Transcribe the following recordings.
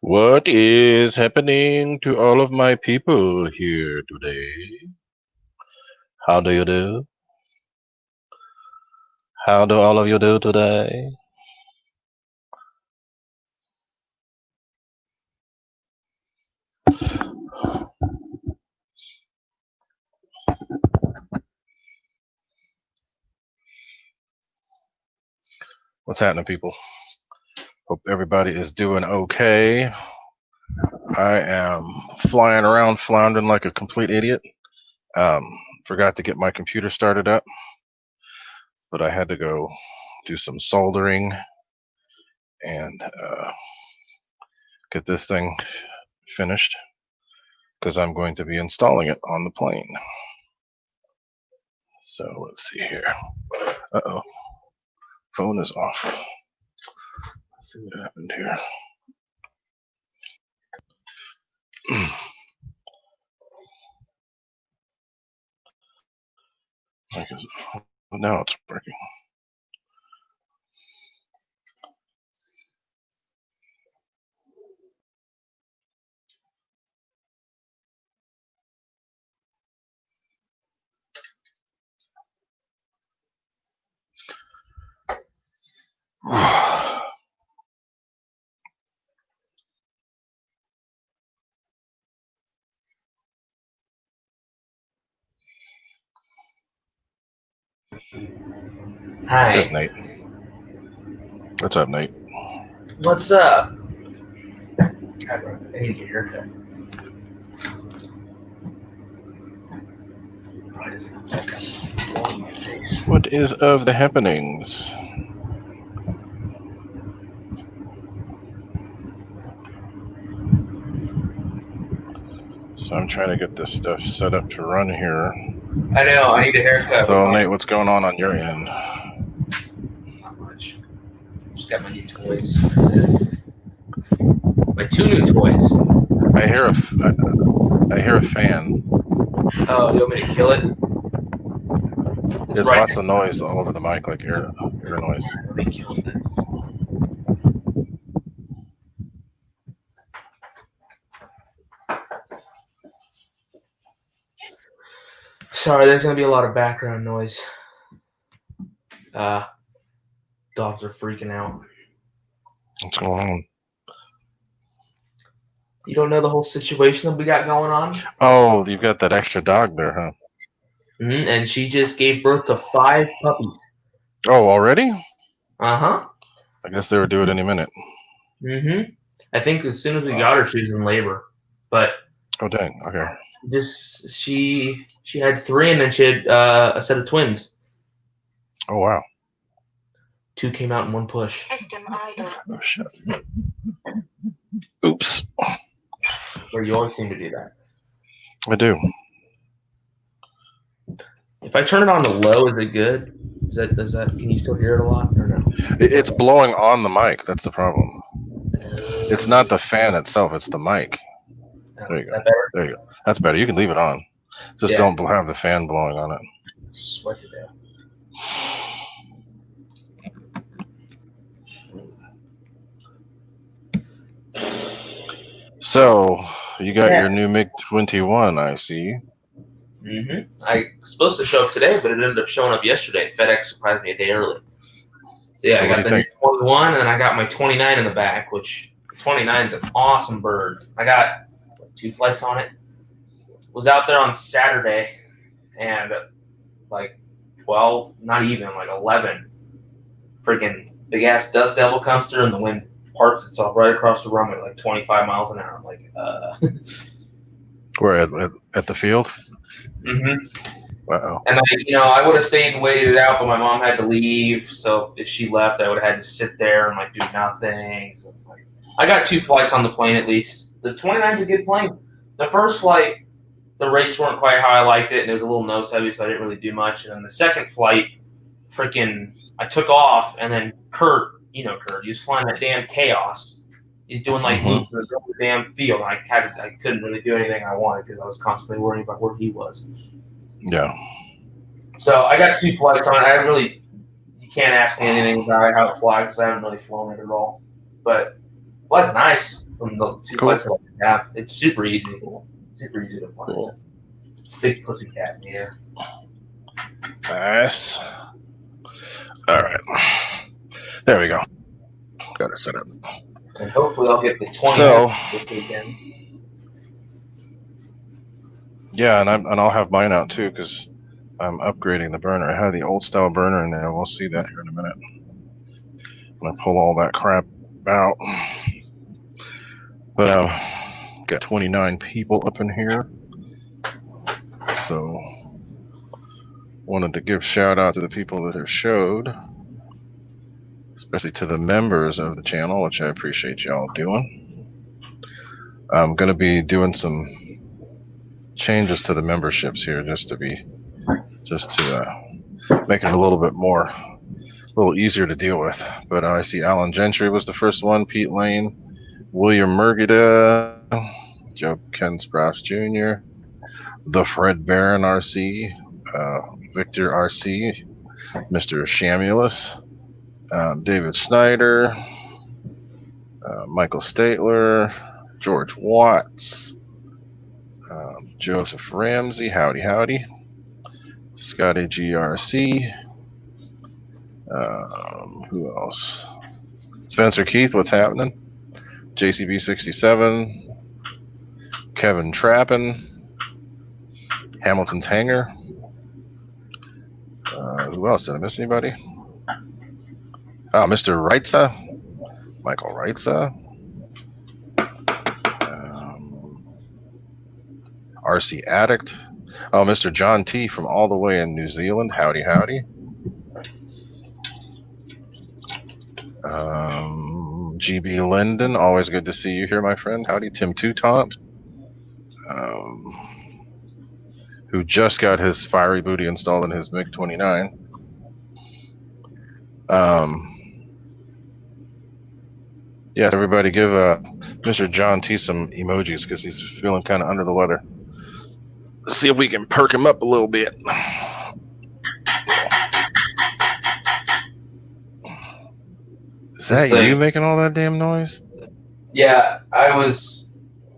What is happening to all of my people here today? How do you do? How do all of you do today? What's happening, people? Hope everybody is doing okay. I am flying around, floundering like a complete idiot. Forgot to get my computer started up, but I had to go do some soldering and get this thing finished because I'm going to be installing it on the plane. So let's see here. Uh-oh. Phone is off. Let's see what happened here. Now it's working. Hi. There's Nate. What's up, Nate? What's up? God, I need to get a haircut. Why does it have got this thing blowing in my face? What is of the happenings? So I'm trying to get this stuff set up to run here. I know, I need a haircut. So Nate, what's going on your end? Not much. Just got my new toys. That's it. My 2 new toys. I hear a fan. Oh, you want me to kill it? There's lots of noise all over the mic, like air noise. Let me kill it. Sorry, there's gonna be a lot of background noise. Dogs are freaking out. What's going on? You don't know the whole situation that we got going on? Oh, you've got that extra dog there, huh? Mm-hmm. And she just gave birth to 5 puppies. Oh, already? Uh-huh. I guess they would do it any minute. Mm-hmm. I think as soon as we got her, she was in labor. But oh dang, okay. Just she had 3, and then she had a set of twins. Oh wow. 2 came out in 1 push. Oh shit. Oops. Or you always seem to do that. I do. If I turn it on to low, is it good? Is that can you still hear it a lot or no? It's blowing on the mic. That's the problem. It's not the fan itself. It's the mic. There you go. There you go. That's better. You can leave it on. Just don't have the fan blowing on it. Sweat to death. So you got your new Mig-21, I see. Mm-hmm. I was supposed to show up today, but it ended up showing up yesterday. FedEx surprised me a day early. So yeah, I got the 21, and then I got my 29 in the back, which 29 is an awesome bird. I got 2 flights on it. Was out there on Saturday, and like 12, not even, like 11, freaking big ass dust devil comes through, and the wind parts itself right across the runway, like 25 miles an hour. I'm like, Where at the field? Mm-hmm. Wow. And I would have stayed and waited it out, but my mom had to leave. So if she left, I would have had to sit there and like do nothing. So it's like I got 2 flights on the plane at least. The 29's a good plane. The first flight, the rates weren't quite how I liked it, and it was a little nose heavy, so I didn't really do much. And then the second flight, freaking, I took off, and then Kurt, he was flying that damn Chaos. He's doing like loops in the damn field. I couldn't really do anything I wanted because I was constantly worrying about where he was. Yeah. So I got 2 flights on it. You can't ask me anything about how it flies because I haven't really flown it at all. But flies nice. from the 2 Cool. flights that I have. It's super easy. Super easy to fly. Cool. Big pussy cat in the air. Nice. All right. There we go. Got it set up. And hopefully I'll get the 20 So, this weekend. yeah, and I'll have mine out too because I'm upgrading the burner. I had the old style burner in there. We'll see that here in a minute. I'm gonna pull all that crap out. But got 29 people up in here, so wanted to give shout out to the people that have showed, especially to the members of the channel, which I appreciate y'all doing. I'm gonna be doing some changes to the memberships here just to make it a little bit more, a little easier to deal with. But I see Alan Gentry was the first one, Pete Lane, William Murgida, Joe Ken Sprouse Jr., the Fred Barron RC, Victor RC, Mr. Shamulus, David Snyder, Michael Statler, George Watts, Joseph Ramsey, howdy, Scotty GRC, who else? Spencer Keith, what's happening? JCB 67, Kevin Trappin, Hamilton's Hangar. Who else? Did I miss anybody? Mr. Reitza, Michael Reitza, RC Addict. Oh, Mr. John T from all the way in New Zealand. Howdy. GB Linden, always good to see you here, my friend. Howdy. Tim Toutant, who just got his fiery booty installed in his Mig-21’s. Yeah, everybody give Mr. John T some emojis because he's feeling kind of under the weather. Let's see if we can perk him up a little bit. Is that you making all that damn noise? Yeah, I was.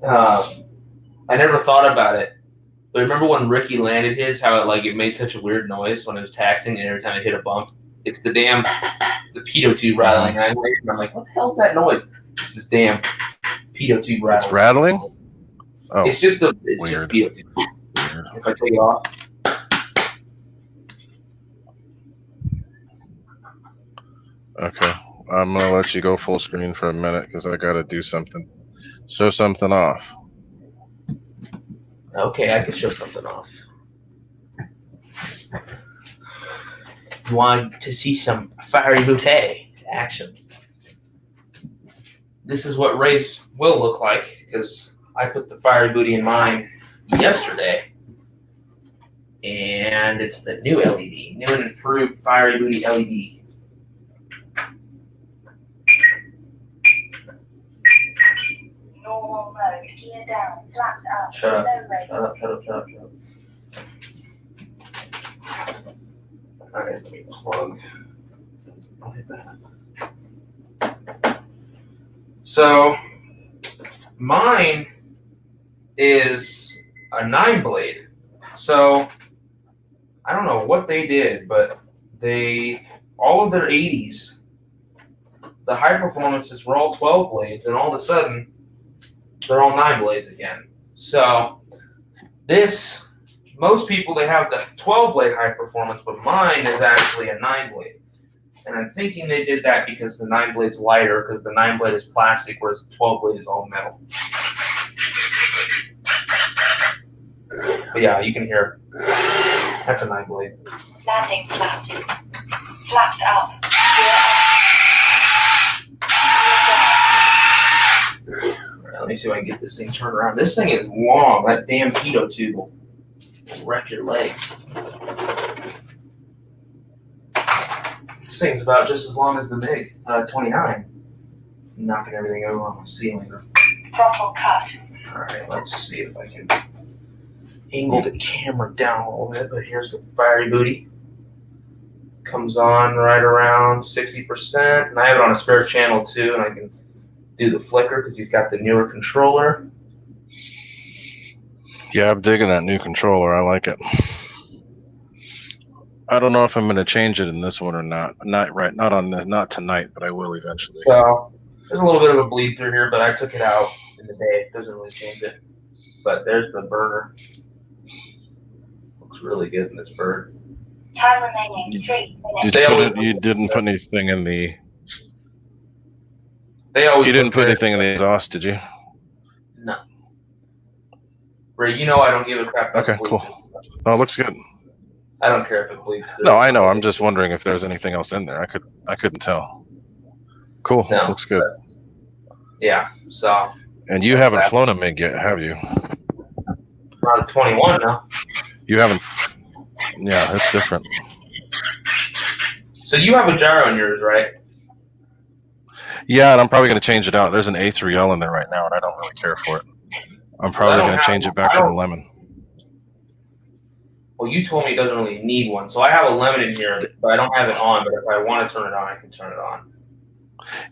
I never thought about it, but remember when Ricky landed his? How it made such a weird noise when it was taxing, and every time it hit a bump, it's the pitot tube rattling. And I'm like, what the hell's that noise? It's this damn pitot tube rattling. It's rattling? Oh, it's just a weird. pitot tube. Weird. If I take it off. Okay, I'm gonna let you go full screen for a minute because I gotta do something. Show something off. Okay, I can show something off. You want to see some fiery booty action? This is what race will look like because I put the fiery booty in mine yesterday, and it's the new LED, new and improved fiery booty LED. Normal mode, gear down, flaps up, Shut up. no brakes. Shut up. Alright, let me plug. I'll hit that. So, mine is a 9-blade. So, I don't know what they did, but all of their 80s, the high performances were all 12 blades, and all of a sudden, they're all 9 blades again. So most people, they have the 12 blade high performance, but mine is actually a 9 blade. And I'm thinking they did that because the 9 blade's lighter, because the 9 blade is plastic, whereas the 12 blade is all metal. But yeah, you can hear that's a 9 blade. Landing flaps. Flaps up. Let me see if I can get this thing turned around. This thing is long. That damn pitot tube will wreck your legs. This thing's about just as long as the Mig-29. Knocking everything over on my ceiling. Throttle cut. Alright, let's see if I can angle the camera down a little bit. But here's the fiery booty. Comes on right around 60%. And I have it on a spare channel too, and I can do the flicker because he's got the newer controller. Yeah, I'm digging that new controller. I like it. I don't know if I'm going to change it in this one or not. Not on this, not tonight, but I will eventually. So there's a little bit of a bleed through here, but I took it out in the day. It doesn't really change it. But there's the burner. Looks really good in this bird. Time remaining 3 minutes. You didn't put anything in the. They always. You didn't put anything in the exhaust, did you? No. Ray, you know I don't give a crap. Okay, cool. Oh, it looks good. I don't care if it bleeds through. No, I know. I'm just wondering if there's anything else in there. I couldn't tell. Cool. No, Looks good. Yeah. So. And you haven't flown a MiG yet, have you? Around 21 now. You haven't. Yeah, that's different. So you have a gyro in yours, right? Yeah, and I'm probably going to change it out. There's an A3L in there right now, and I don't really care for it. I'm probably going to change it back to the lemon. Well, you told me it doesn't really need one. So I have a lemon in here, but I don't have it on. But if I want to turn it on, I can turn it on.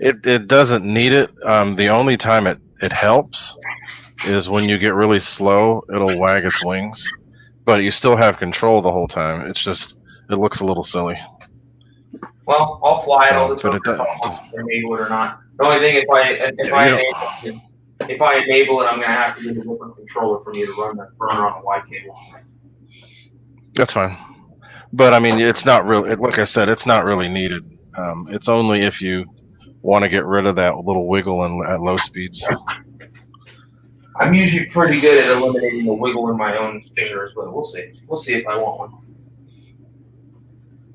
It doesn't need it. The only time it helps is when you get really slow, it'll wag its wings. But you still have control the whole time. It's just, it looks a little silly. Well, I'll fly it all the But time. it does. Enable it or not. The only thing, if I enable it, I'm going to have to get a different controller for me to run that burner on the Y cable. That's fine. But I mean, it's not really, like I said, it's not really needed. It's only if you want to get rid of that little wiggle at low speeds. I'm usually pretty good at eliminating the wiggle in my own fingers, but we'll see. We'll see if I want one.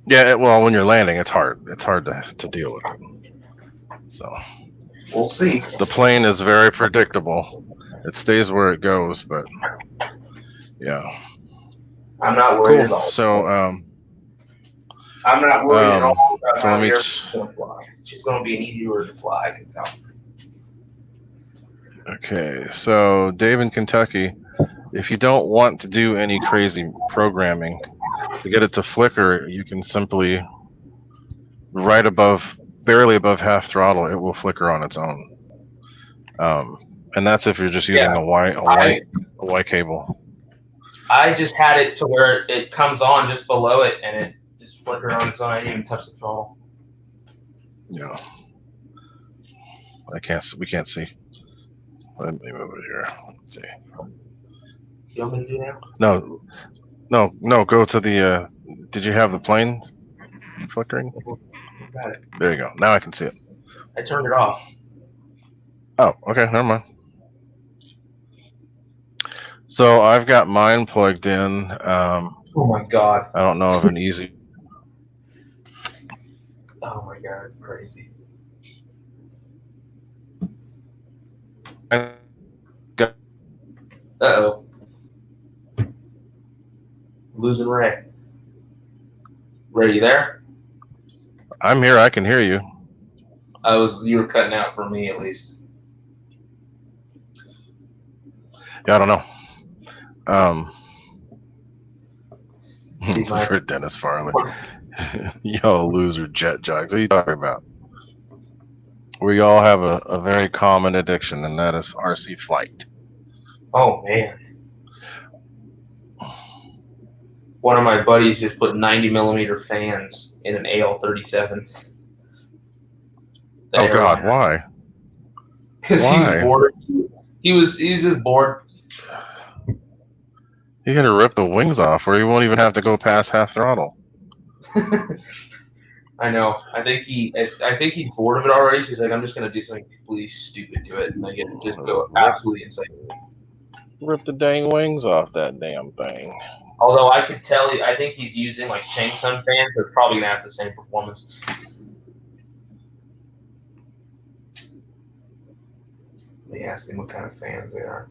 Yeah, well, when you're landing, it's hard. It's hard to deal with it. So we'll see. The plane is very predictable. It stays where it goes, but yeah. I'm not worried at all. So I'm not worried at all about so how let me she's going to fly. She's going to be an easy bird to fly, I can tell. Okay, so Dave in Kentucky, if you don't want to do any crazy programming to get it to flicker, you can simply barely above half throttle, it will flicker on its own. And that's if you're just using a Y cable. I just had it to where it comes on just below it, and it just flickered on its own. I didn't even touch the throttle. Yeah, we can't see. Let me move it here. Let's see. You want me to do now? No. Go to the. Did you have the plane flickering? Got it. There you go. Now I can see it. I turned it off. Oh, okay. Never mind. So I've got mine plugged in. Oh my god. I don't know of an easy. Oh my god, it's crazy. Uh-oh. Losing Ray. Ray, you there? I'm here. I can hear you. You were cutting out for me at least. Yeah, I don't know. For Dennis Farley. Yo, loser jet jogs. What are you talking about? We all have a very common addiction, and that is RC flight. Oh, man. One of my buddies just put 90mm fans in an AL-37. Oh, God, why? Because he was bored. He was just bored. You're going to rip the wings off, or you won't even have to go past half throttle. I know. I think he's bored of it already. So he's like, I'm just gonna do something completely stupid to it, and like just go absolutely insane. Rip the dang wings off that damn thing. Although I could tell, I think he's using like Chang Sun fans. They're probably gonna have the same performance. Let me ask him what kind of fans they are.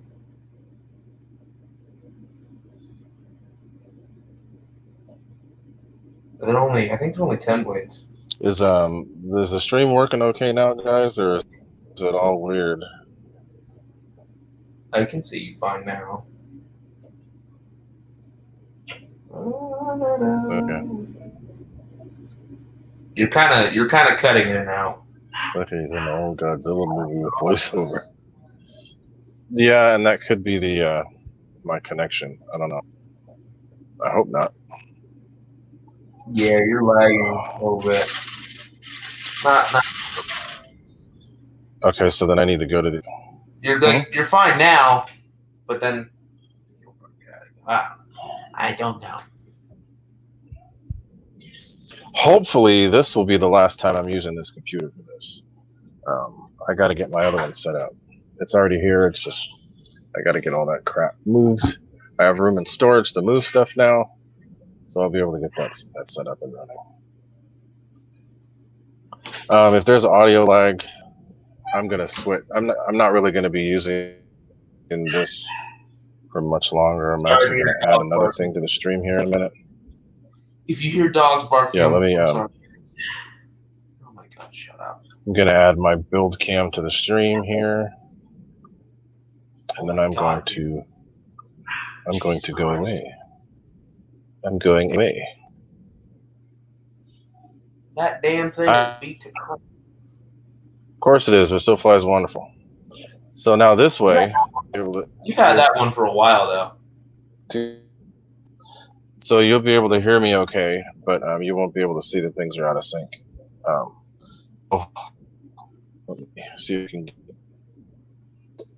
I think they're only 10 blades. Is the stream working okay now, guys, or is it all weird? I can see you fine now. Okay. You're kind of cutting in and out. Like he's in the old Godzilla movie with voiceover. Yeah, and that could be the my connection. I don't know. I hope not. Yeah, you're lagging a little bit. Not. Okay, so then I need to go to the. You're fine now, but then I don't know. Hopefully, this will be the last time I'm using this computer for this. I got to get my other one set up. It's already here. It's just I got to get all that crap moved. I have room in storage to move stuff now, so I'll be able to get that set up and running. If there's audio lag, I'm gonna switch. I'm not really gonna be using this for much longer. I'm actually gonna add another thing to the stream here in a minute. If you hear dogs barking, yeah, let me. I'm sorry. Oh my God! Shut up. I'm gonna add my build cam to the stream here, and then I'm going to go away. I'm going away. That damn thing is beat to crap. Of course it is. But so flies wonderful. So now this way, you've had that one for a while though. So you'll be able to hear me okay, but you won't be able to see that things are out of sync. Let me see if we can get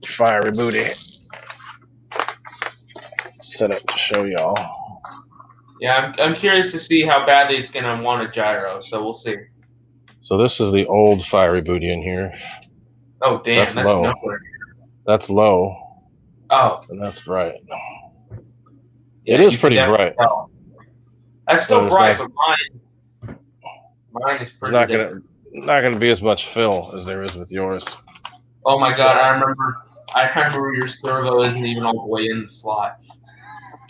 fiery booty set up to show y'all. Yeah, I'm curious to see how badly it's gonna want a gyro. So we'll see. So this is the old fiery booty in here. Oh damn, that's low. nowhere. That's low. Oh. And that's bright. Yeah, it is pretty bright. Tell. That's still bright, but mine is pretty. There's not gonna be as much fill as there is with yours. Oh my God! I remember your servo isn't even all the way in the slot.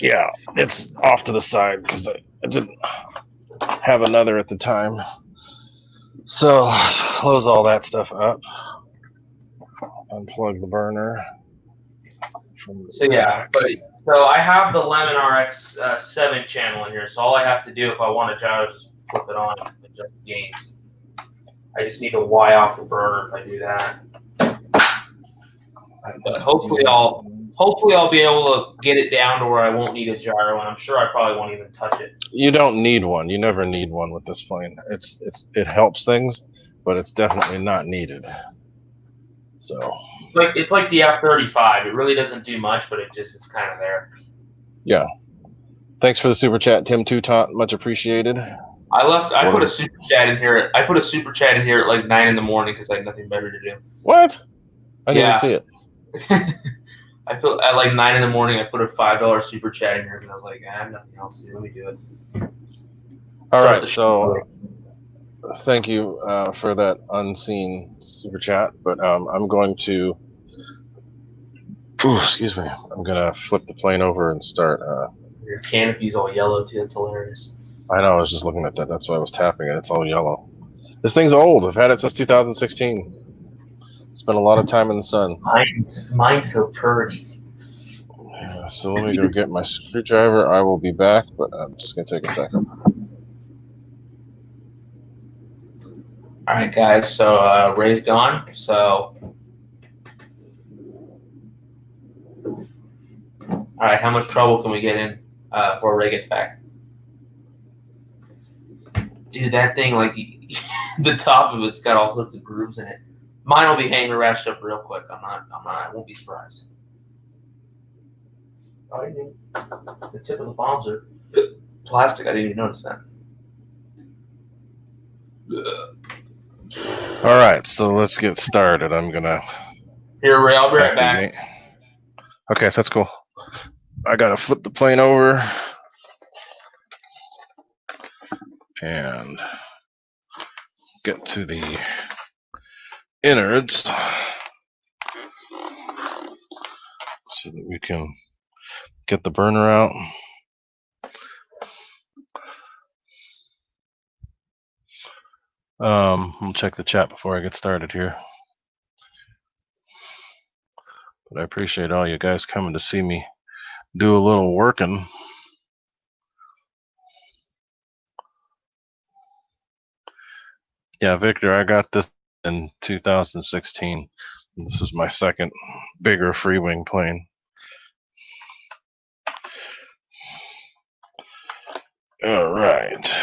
Yeah, it's off to the side because I didn't have another at the time. So close all that stuff up. Unplug the burner. So yeah, so I have the Lemon RX 7 channel in here. So all I have to do if I want a gyro is just flip it on and adjust the gains. I just need to Y off the burner if I do that. But hopefully I'll be able to get it down to where I won't need a gyro, and I'm sure I probably won't even touch it. You don't need one. You never need one with this plane. It helps things, but it's definitely not needed. So it's like the F-35. It really doesn't do much, but it's kind of there. Yeah. Thanks for the super chat, Tim Toutant. Much appreciated. I put a super chat in here. I put a super chat in here at like 9 in the morning because I had nothing better to do. What? I didn't even see it. I put at like 9 in the morning. I put a $5 super chat in here and I was like, I have nothing else to do. Let me do it. All right. So thank you for that unseen super chat. But I'm going to. Excuse me. I'm gonna flip the plane over and start. Your canopy's all yellow too. It's hilarious. I know. I was just looking at that. That's why I was tapping it. It's all yellow. This thing's old. I've had it since 2016. Spent a lot of time in the sun. Mine's so pretty. Yeah, so let me go get my screwdriver. I will be back, but I'm just gonna take a second. All right, guys. So Ray's gone. So, all right. How much trouble can we get in before Ray gets back? Dude, that thing, like the top of it's got all sorts of grooves in it. Mine will be hanging ratched up real quick. I won't be surprised. Oh, the tip of the bombs are plastic. I didn't even notice that. All right, so let's get started. I'm gonna. Here, Ray. I'll be right back. Okay, that's cool. I gotta flip the plane over and get to the innards so that we can get the burner out. I'll check the chat before I get started here. But I appreciate all you guys coming to see me do a little working. Yeah, Victor, I got this in 2016. This is my second bigger Freewing plane. All right.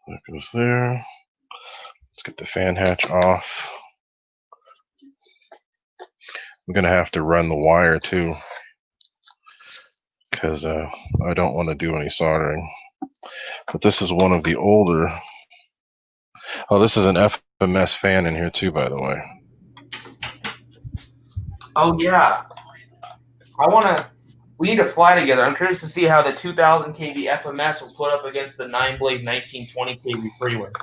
That goes there. Let's get the fan hatch off. I'm going to have to run the wire too, because I don't want to do any soldering. But this is one of the older. Oh, this is an FMS fan in here too, by the way. Oh yeah. We need to fly together. I'm curious to see how the 2000 kV FMS will put up against the 9-blade 1920 kV Freewing.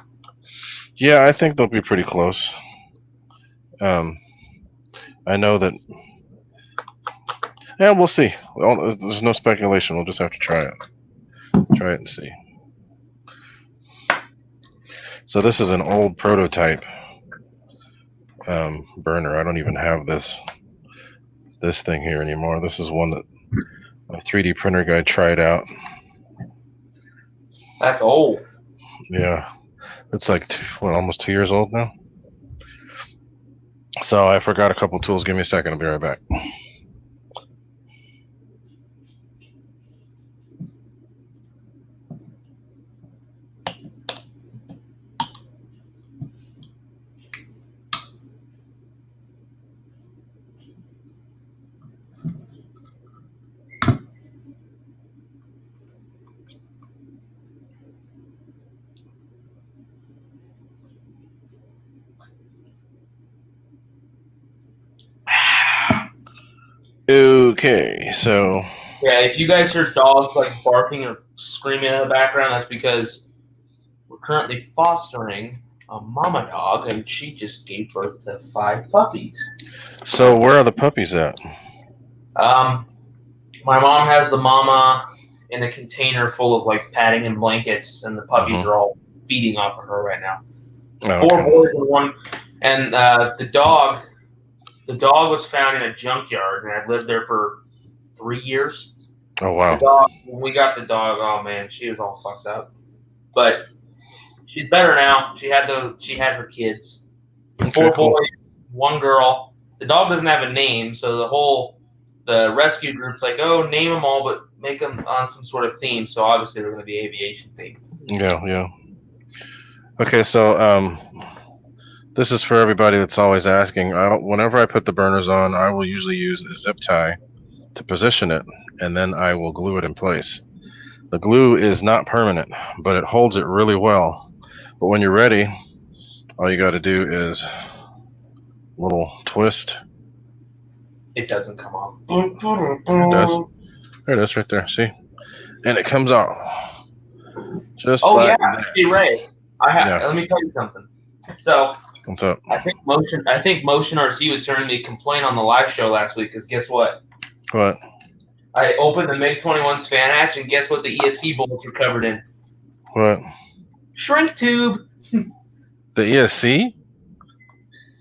Yeah, I think they'll be pretty close. I know that. Yeah, we'll see. There's no speculation. We'll just have to try it. Try it and see. So this is an old prototype burner. I don't even have this thing here anymore. This is one that a 3D printer guy tried out. That's old. Yeah, it's like almost 2 years old now. So I forgot a couple tools. Give me a second. I'll be right back. Okay, so Yeah, if you guys hear dogs like barking or screaming in the background, that's because we're currently fostering a mama dog, and she just gave birth to 5 puppies. So where are the puppies at? My mom has the mama in a container full of like padding and blankets, and the puppies are all feeding off of her right now. Oh, 4 boys and 1, and the dog was found in a junkyard, and I'd lived there for 3 years. Oh wow! When we got the dog, oh man, she was all fucked up, but she's better now. She had her kids, Okay, 4 cool. boys, 1 girl. The dog doesn't have a name, so the rescue group's like, oh, name them all, but make them on some sort of theme. So obviously they're going to be aviation themed. Yeah. Okay, so this is for everybody that's always asking. Whenever I put the burners on, I will usually use a zip tie to position it, and then I will glue it in place. The glue is not permanent, but it holds it really well. But when you're ready, all you got to do is a little twist. It doesn't come off. It does. There it is, right there. See, and it comes off. Just oh like yeah, that. see, Ray. Yeah. Let me tell you something. So What's up? I think Motion RC was hearing me complain on the live show last week. Because guess what? What? I opened the Mig-21’s fan hatch, and guess what the ESC bullets were covered in? What? Shrink tube. The ESC?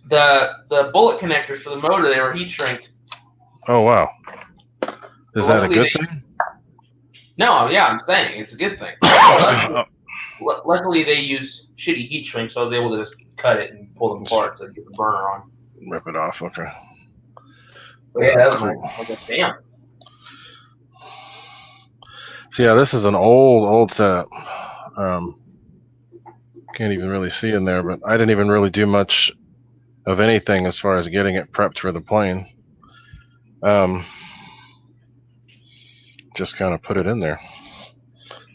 The bullet connectors for the motor, they were heat shrinked. Oh wow. Is that a good thing? No, yeah, I'm saying it's a good thing. Luckily, they use shitty heat shrink, so I was able to just cut it and pull them apart to get the burner on. Rip it off, okay. But yeah, that was Cool. nice. I was like, damn. So yeah, this is an old setup. Can't even really see in there, but I didn't even really do much of anything as far as getting it prepped for the plane. Just kind of put it in there.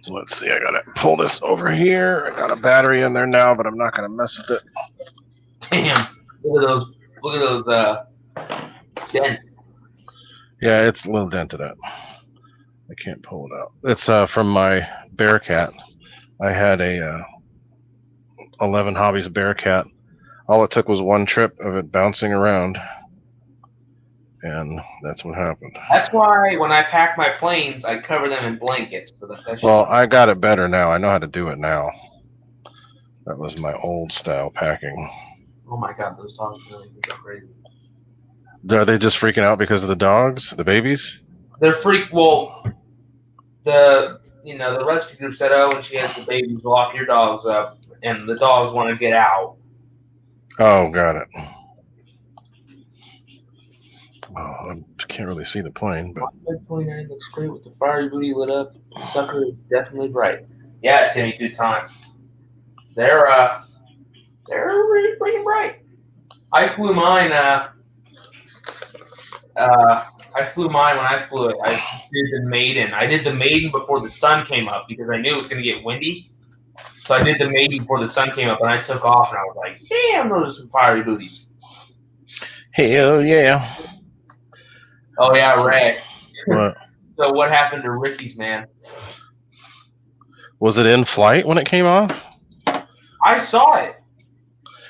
So let's see, I gotta pull this over here. I got a battery in there now, but I'm not gonna mess with it. Damn. Look at those dents. Yeah, it's a little dented up. I can't pull it out. It's from my Bearcat. I had a 11 Hobbies Bearcat. All it took was 1 trip of it bouncing around, and that's what happened. That's why when I pack my planes, I cover them in blankets. Well, I got it better now. I know how to do it now. That was my old style packing. Oh my god, those dogs really go crazy. Are they just freaking out because of the dogs, the babies? They're well, the rescue group said, oh, when she has the babies, lock your dogs up. and the dogs want to get out. Oh, got it. Oh, I can't really see the plane, but Mig-29 looks great with the fiery booty lit up. Sucker is definitely bright. Yeah, Timmy, good time. They're really pretty bright. I flew mine. I flew mine when I flew it. I did the maiden. I did the maiden before the sun came up because I knew it was going to get windy. So I did the maiden before the sun came up, and I took off, and I was like, "Damn, those are some fiery booties." hell yeah. Oh yeah, Ray. What? So what happened to Ricky's man? Was it in flight when it came off? I saw it.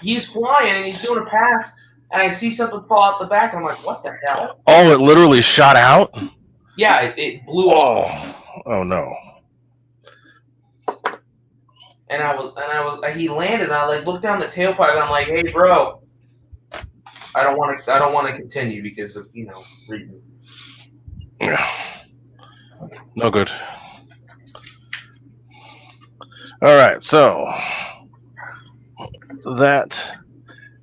He's flying and he's doing a pass, and I see something fall out the back, and I'm like, "What the hell?" Oh, it literally shot out? Yeah, it blew off. Oh no. And he landed, and I like looked down the tailpipe, and I'm like, "Hey, bro, I don't want to continue because of reasons." Yeah. No good. All right, so that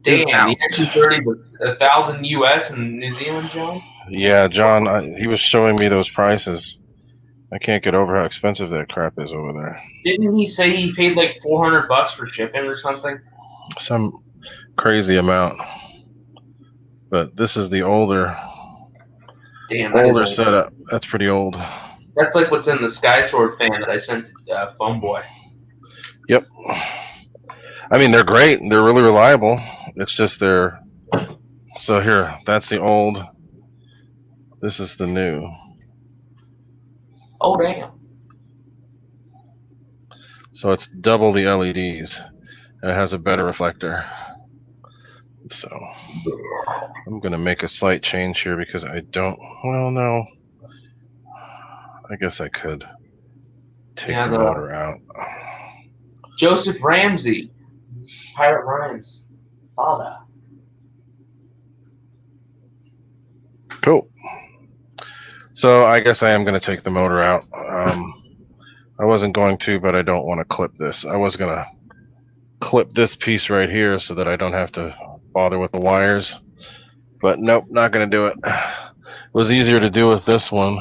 is Damn, out. the X30 was $1,000 US in New Zealand, John. Yeah, John, he was showing me those prices. I can't get over how expensive that crap is over there. Didn't he say he paid like $400 for shipping or something? Some crazy amount. But this is the older setup. That's pretty old. That's like what's in the Sky Sword fan that I sent to Phone Boy. Yep. I mean, they're great. They're really reliable. It's just they're... So here, that's the old. This is the new. Oh, damn. So it's double the LEDs. It has a better reflector. So I'm going to make a slight change here because I don't... Well, no. I guess I could take the motor out. Joseph Ramsey, Pirate Ryan's father. Cool. So I guess I am going to take the motor out. I wasn't going to, but I don't want to clip this. I was going to clip this piece right here so that I don't have to bother with the wires. But nope, not going to do it. It was easier to do with this one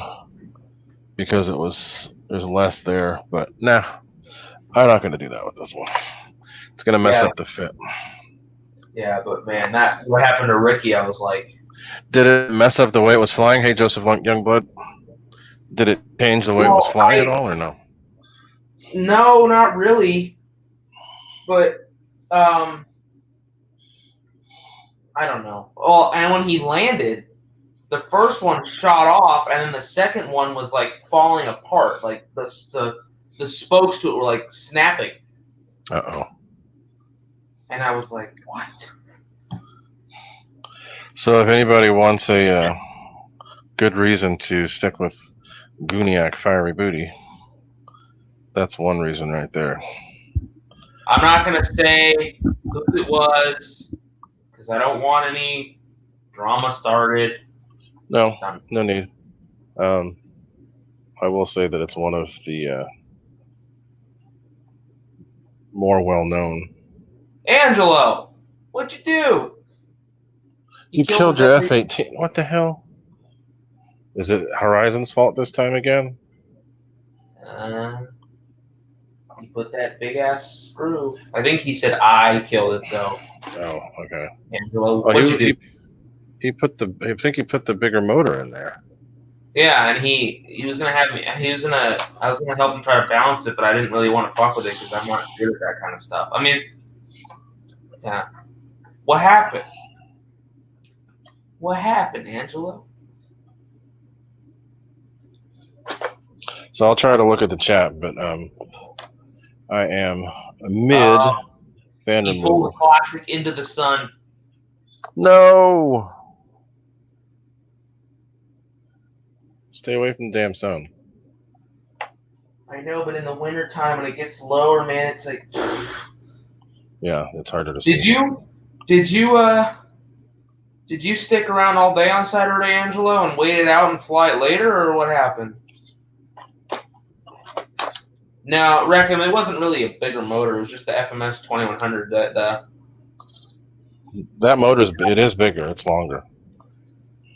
because there's less there. But nah, I'm not going to do that with this one. It's going to mess up the fit. Yeah, but man, what happened to Ricky, I was like... Did it mess up the way it was flying? Hey, Joseph Youngblood. Did it change the way it was flying at all, or no? No, not really. But, I don't know. Well, and when he landed, the first one shot off, and then the second one was, like, falling apart. Like, the spokes to it were, like, snapping. Uh-oh. And I was like, what? So if anybody wants a good reason to stick with Gooniac Fiery Booty, that's one reason right there. I'm not going to say who it was because I don't want any drama started. No need. I will say that it's one of the more well-known. Angelo, what'd you do? You killed your F-18. What the hell? Is it Horizon's fault this time again? He put that big-ass screw. I think he said I killed it, though. Oh, okay. Angelo, what'd you do? I think he put the bigger motor in there. Yeah, and he was gonna have me. I was gonna help him try to balance it, but I didn't really want to fuck with it because I'm not good at that kind of stuff. I mean, yeah. What happened? What happened, Angelo? So I'll try to look at the chat, but I am mid fan removal. He pulled the classic into the sun. No. Stay away from the damn sun. I know, but in the wintertime when it gets lower, man, it's like... Yeah, it's harder to see. Did you stick around all day on Saturday, Angelo, and wait it out and fly it later, or what happened? No, it wasn't really a bigger motor. It was just the FMS 2100. That motor's it is bigger. It's longer.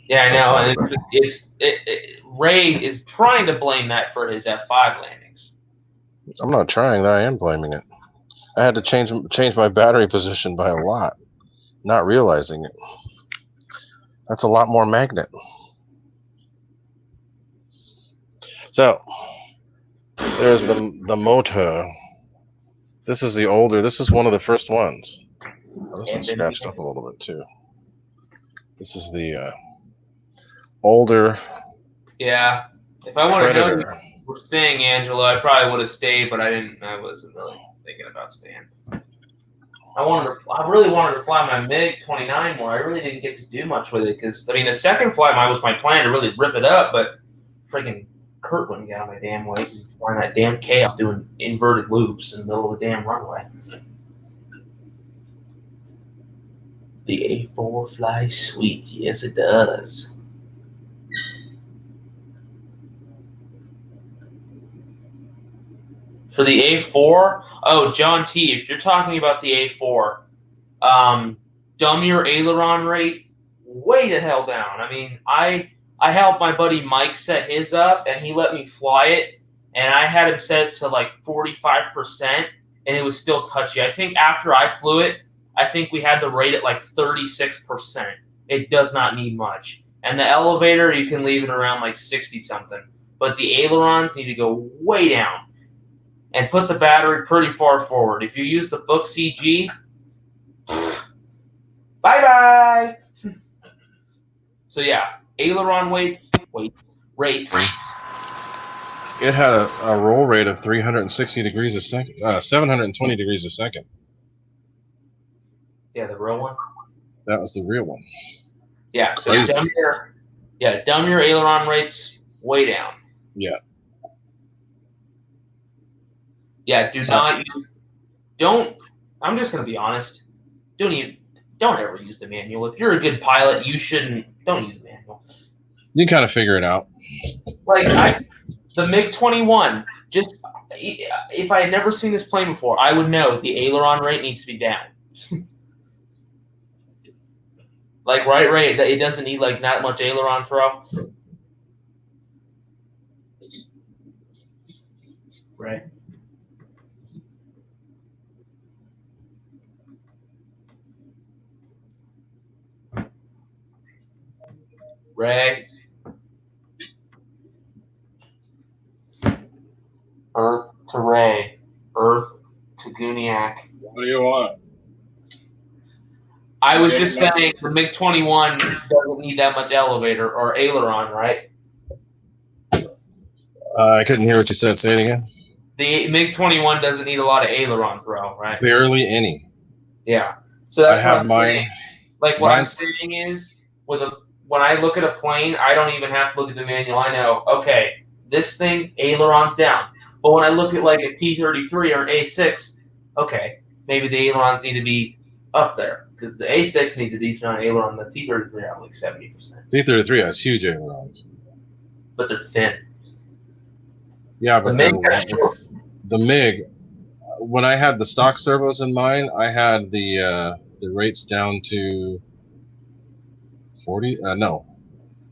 Yeah, I know, and Ray is trying to blame that for his F5 landings. I'm not trying. I am blaming it. I had to change my battery position by a lot, not realizing it. That's a lot more magnet. So there's the motor. This is the older. This is one of the first ones. Oh, this one's scratched up a little bit too. This is the older. Yeah, if I would have known you were staying, Angela, I probably would have stayed, but I didn't. I wasn't really thinking about staying. I really wanted to fly my Mig-21 more. I really didn't get to do much with it because I mean the second flight was my plan to really rip it up, but freaking Kurt wouldn't get on my damn way and flying that damn chaos doing inverted loops in the middle of the damn runway. The A4 flies sweet, yes it does. For the A4, oh, John T, if you're talking about the A4, dumb your aileron rate way the hell down. I mean, I helped my buddy Mike set his up, and he let me fly it, and I had him set it to like 45%, and it was still touchy. I think after I flew it, I think we had the rate at like 36%. It does not need much. And the elevator, you can leave it around like 60-something. But the ailerons need to go way down. And put the battery pretty far forward. If you use the book CG, bye-bye. So yeah, aileron rates. It had a roll rate of 360 degrees a second, 720 degrees a second. Yeah, the real one. That was the real one. Yeah, so dumb your aileron rates way down. Yeah. Yeah, don't. I'm just gonna be honest. Don't ever use the manual. If you're a good pilot, don't use the manual. You can kind of figure it out. Like the MiG-21. Just if I had never seen this plane before, I would know the aileron rate needs to be down. Like right, it doesn't need like that much aileron throw. Right. Ray. Earth to Ray. Earth to Gooniac. What do you want? I was just saying the MiG-21 doesn't need that much elevator or aileron, right? I couldn't hear what you said. Say it again. The MiG-21 doesn't need a lot of aileron throw, right? Barely any. Yeah. So that's I have mine. Like what I'm saying is, when I look at a plane, I don't even have to look at the manual. I know, okay, this thing, aileron's down. But when I look at like a T-33 or an A6, okay, maybe the ailerons need to be up there. Because the A6 needs a decent amount of aileron, the T-33 have like 70%. T-33 has huge ailerons. But they're thin. Yeah, but the MiG, when I had the stock servos in mine, I had the rates down to 40. No,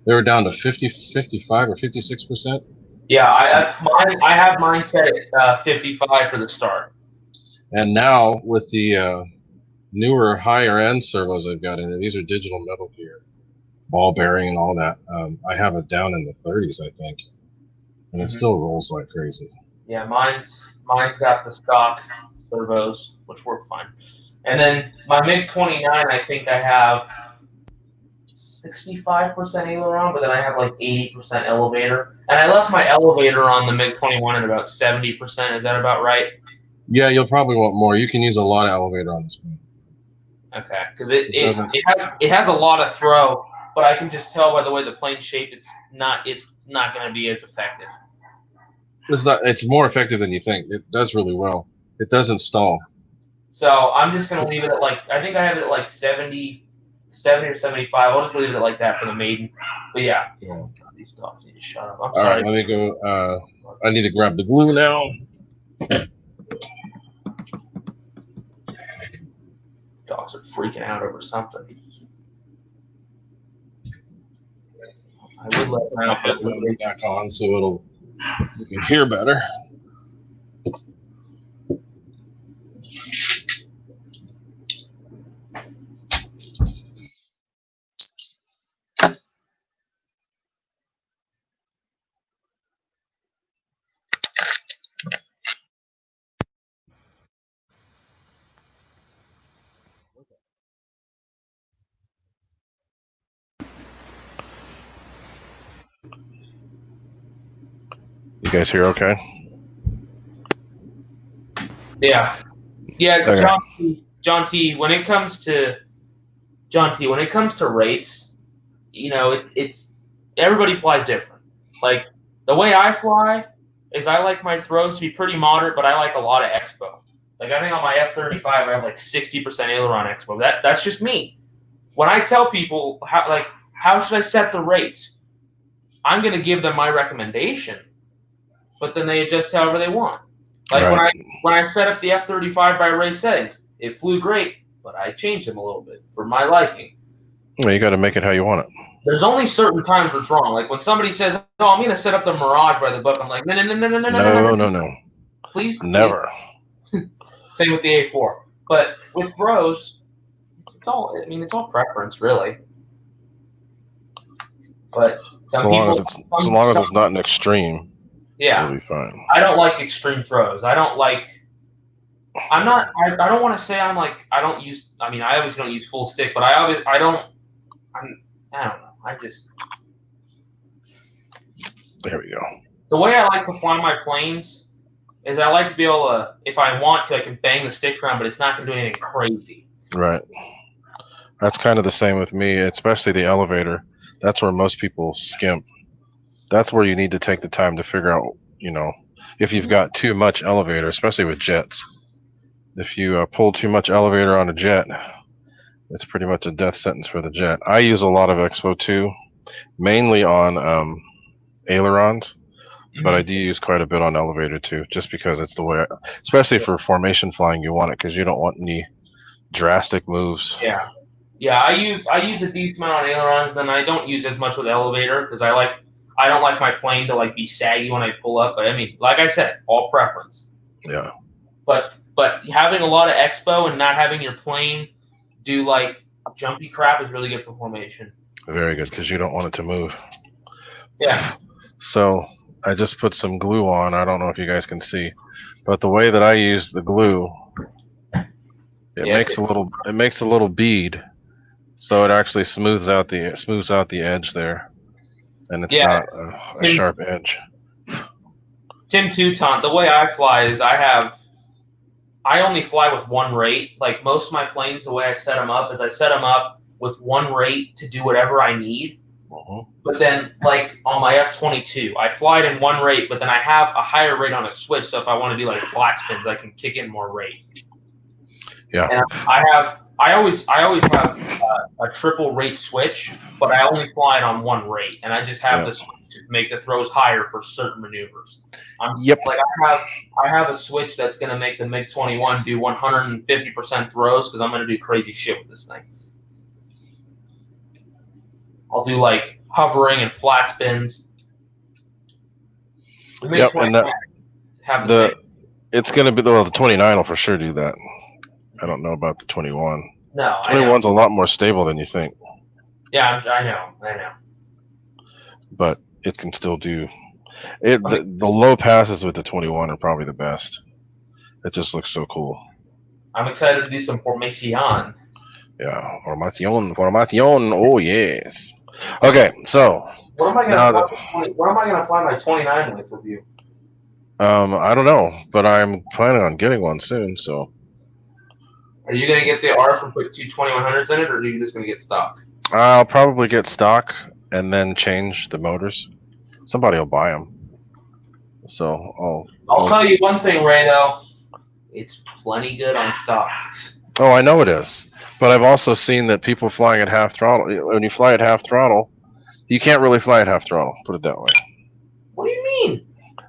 they were down to 50, 55, or 56%. Yeah, I have mine set at 55 for the start. And now with the newer, higher end servos I've got in it, these are digital metal gear, ball bearing and all that. I have it down in the 30s, I think, and it still rolls like crazy. Yeah, mine's got the stock servos, which work fine. And then my MiG-29, I think I have 65% aileron, but then I have like 80% elevator. And I left my elevator on the MiG-21 at about 70%. Is that about right? Yeah, you'll probably want more. You can use a lot of elevator on this plane. Okay, because it has a lot of throw, but I can just tell by the way the plane's shaped, it's not going to be as effective. It's more effective than you think. It does really well. It doesn't stall. So I'm just going to leave it at like, I think I have it at like 70 or 75. I'll just leave it at like that for the maiden. But yeah. God, these dogs need to shut up. I'm sorry. All right, let me go. I need to grab the glue now. Dogs are freaking out over something. I would let them out, but Headphones back on so you can hear better. You guys hear okay? yeah. Okay. John T. When it comes to rates, you know, it's everybody flies different. Like the way I fly is I like my throws to be pretty moderate, but I like a lot of expo. Like I think on my F-35, I have like 60% aileron expo. That's just me. When I tell people how should I set the rates, I'm going to give them my recommendation, but then they adjust however they want. Like Right. when I set up the F-35 by Ray settings, it flew great, but I changed them a little bit for my liking. Well, you got to make it how you want it. There's only certain times where it's wrong. Like when somebody says, "No, I'm going to set up the Mirage by the book," I'm like, "No. Please, never." Same with the A4, but with throws, it's all preference, really. But So long as it's not an extreme, yeah, it'll be fine. I don't like extreme throws. I don't like. I don't want to say I'm like. I obviously don't use full stick, but I don't know. There we go. The way I like to fly my planes is I like to be able to, if I want to, I can bang the stick around, but it's not going to do anything crazy. Right. That's kind of the same with me, especially the elevator. That's where most people skimp. That's where you need to take the time to figure out, if you've got too much elevator, especially with jets. If you pull too much elevator on a jet, it's pretty much a death sentence for the jet. I use a lot of Expo too, mainly on ailerons, but I do use quite a bit on elevator too, just because it's the way, especially for formation flying, you want it because you don't want any drastic moves. Yeah, I use a decent amount on ailerons, then I don't use as much with elevator because I don't like my plane to like be saggy when I pull up. But I mean, like I said, all preference. Yeah. But having a lot of expo and not having your plane do like jumpy crap is really good for formation. Very good, because you don't want it to move. Yeah. So I just put some glue on. I don't know if you guys can see, but the way that I use the glue, it makes a little bead, so it actually smooths out the edge there, and it's not a sharp edge. Tim Toutant, the way I fly is I only fly with one rate. Like most of my planes, the way I set them up is I set them up with one rate to do whatever I need. But then, like on my F-22, I fly it in one rate, but then I have a higher rate on a switch. So if I want to do like flat spins, I can kick in more rate. Yeah. And I always have a triple rate switch, but I only fly it on one rate, and I just have the switch to make the throws higher for certain maneuvers. Like I have a switch that's going to make the Mig-21 do 150% throws because I'm going to do crazy shit with this thing. I'll do like hovering and flat spins. Yep, and it's going to be the 29 will for sure do that. I don't know about the 21. No, 21's a lot more stable than you think. Yeah, I know. But it can still do it. The low passes with the 21 are probably the best. It just looks so cool. I'm excited to do some formation. Yeah, formation. Oh yes. Okay, so what am I gonna fly my 29 with you? I don't know, but I'm planning on getting one soon. So, are you gonna get the RF and put two 2100s in it, or are you just gonna get stock? I'll probably get stock and then change the motors. Somebody will buy them. So I'll tell you one thing, Ray. Though, it's plenty good on stock. Oh, I know it is. But I've also seen that people flying at half throttle. When you fly at half throttle, you can't really fly at half throttle. Put it that way. What do you mean?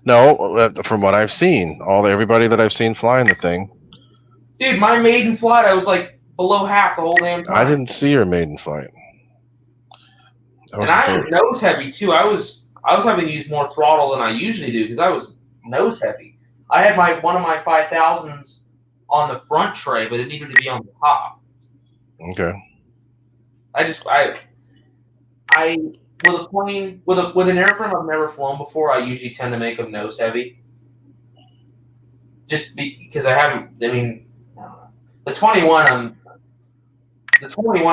No, from what I've seen, everybody that I've seen flying the thing. Dude, my maiden flight, I was like below half the whole damn time. I didn't see your maiden flight. I And wasn't I there. was nose heavy too. I was having to use more throttle than I usually do because I was nose heavy. I had one of my 5000s on the front tray, but it needed to be on the top. Okay. I with a plane with an airframe I've never flown before, I usually tend to make them nose heavy. Just because I haven't. I mean, I don't know. The 21,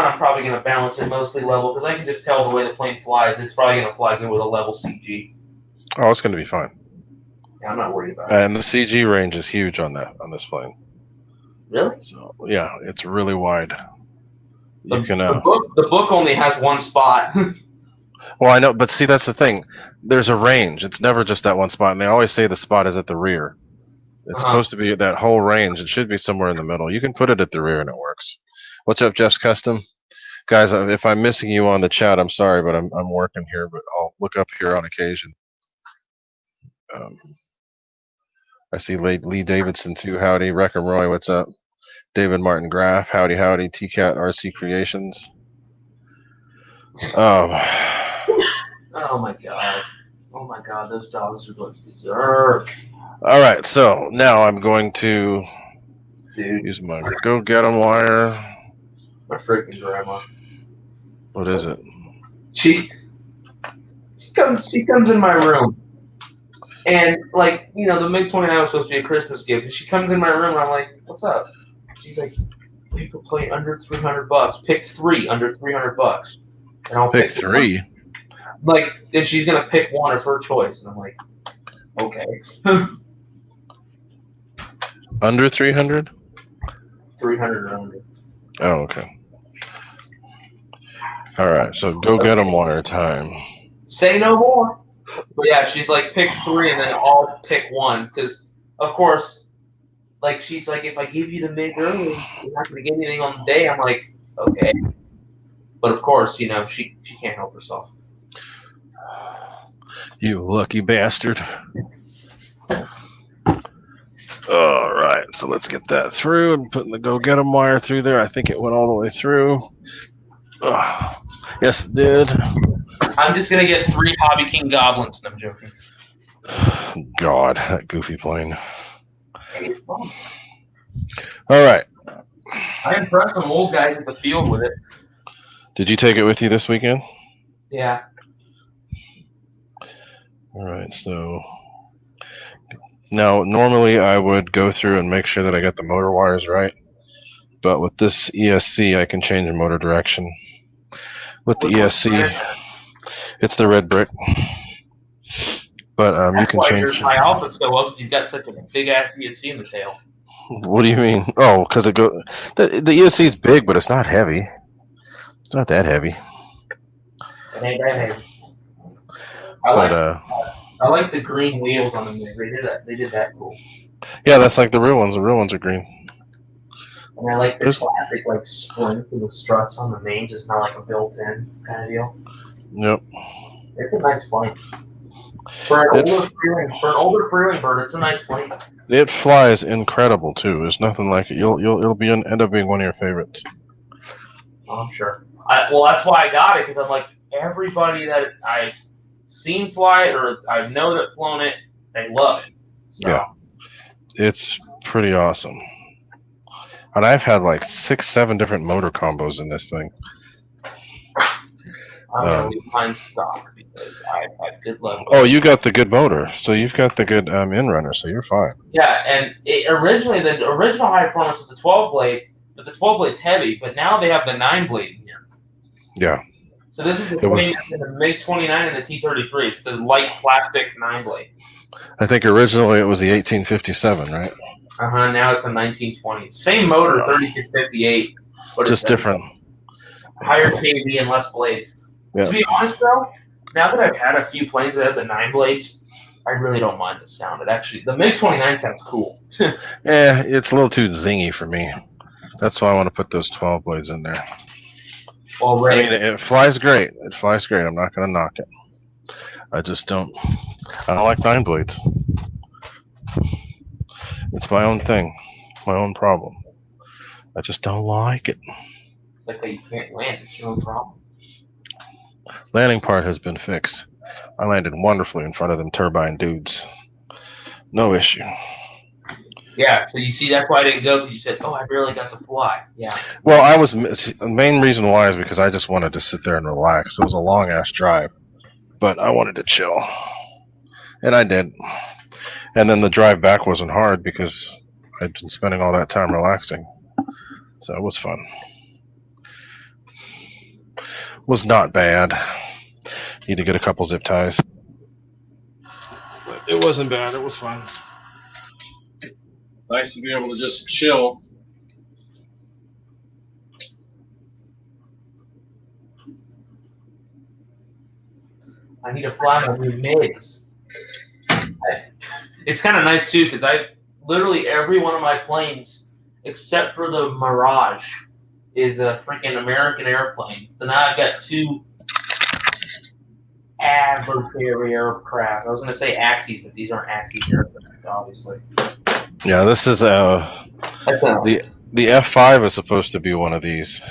I'm probably going to balance it mostly level because I can just tell the way the plane flies. It's probably going to fly good with a level CG. Oh, it's going to be fine. Yeah, I'm not worried about it. And the CG range is huge on this plane. Really? So yeah, it's really wide. The book only has one spot. Well, I know, but see, that's the thing. There's a range. It's never just that one spot, and they always say the spot is at the rear. It's supposed to be that whole range. It should be somewhere in the middle. You can put it at the rear, and it works. What's up, Jeff's Custom? Guys, if I'm missing you on the chat, I'm sorry, but I'm working here, but I'll look up here on occasion. I see Lee Davidson too. Howdy. Wreck-em Roy, what's up? David Martin Graff, howdy, howdy. TCAT RC Creations. Oh my god. Oh my god, those dogs are going berserk. All right, so now I'm going to use my go get 'em wire. My freaking grandma. What is it? She comes in my room. And like, you know, the Mig-21 was supposed to be a Christmas gift, and she comes in my room and I'm like, what's up? She's like, you can play under $300. Pick 3 under $300. And I'll pick 3. Like, and she's gonna pick one of her choice, and I'm like, okay. Under 300? 300 or under. Oh, okay. All right, so go get 'em wire time. Say no more. But yeah, she's like, pick 3, and then I'll pick 1, because of course, like she's like, if I give you the Mig early, you're not gonna get anything on the day. I'm like, okay. But of course, you know, she can't help herself. You lucky bastard. All right, so let's get that through and putting the go get 'em wire through there. I think it went all the way through. Yes, it did. I'm just gonna get 3 Hobby King goblins. No, I'm joking. God, that goofy plane. All right. I impressed some old guys at the field with it. Did you take it with you this weekend? Yeah. All right, so now normally I would go through and make sure that I got the motor wires right, but with this ESC I can change the motor direction. With the ESC, it's the red brick, but you can change. My alpha so up, you've got such a big ass ESC in the tail. What do you mean? Oh, because it go. The ESC is big, but it's not heavy. It's not that heavy. It ain't that heavy. I like the green wheels on them. They did that cool. Yeah, that's like the real ones. The real ones are green. And I like the classic like splint with the struts on the mains. It's not like a built-in kind of deal. Yep. It's a nice plane. For an older Freewing bird, it's a nice plane. It flies incredible too. There's nothing like it. It'll end up being one of your favorites. Oh, I'm sure. Well, that's why I got it, because I'm like, everybody that I've seen fly it or I know that flown it, they love it. So. Yeah, it's pretty awesome. And I've had like 6-7 different motor combos in this thing. I'm gonna leave mine stock because I've had good luck. Oh, you got the good motor, so you've got the good in-runner, so you're fine. Yeah, and originally the original high performance was the 12 blade, but the 12 blade's heavy. But now they have the 9 blade in here. Yeah. So this is the Mig-29 and the T-33. It's the light plastic 9 blade. I think originally it was the 1857, right? Now it's a 1920. Same motor, 3658. Just different. Higher kV and less blades. Yeah. To be honest, though, now that I've had a few planes that have the 9 blades, I really don't mind the sound. It actually, the Mig-29 sounds cool. Yeah, it's a little too zingy for me. That's why I want to put those 12 blades in there. Already. I mean, it flies great. It flies great. I'm not going to knock it. I don't like 9 blades. It's my own thing, my own problem. I just don't like it. It's like how you can't land. It's your own problem. Landing part has been fixed. I landed wonderfully in front of them turbine dudes. No issue. Yeah, so you see, that's why I didn't go, because you said, oh, I barely got to fly. Yeah. Well, the main reason why is because I just wanted to sit there and relax. It was a long-ass drive, but I wanted to chill. And I did. And then the drive back wasn't hard because I'd been spending all that time relaxing. So it was fun. Was not bad. Need to get a couple zip ties. But it wasn't bad. It was fun. Nice to be able to just chill. I need to fly my new MiGs. It's kind of nice, too, because literally every one of my planes, except for the Mirage, is a freaking American airplane. So now I've got 2 adversary aircraft. I was going to say Axis, but these aren't Axis aircraft, obviously. Yeah, this is the F5 is supposed to be one of these.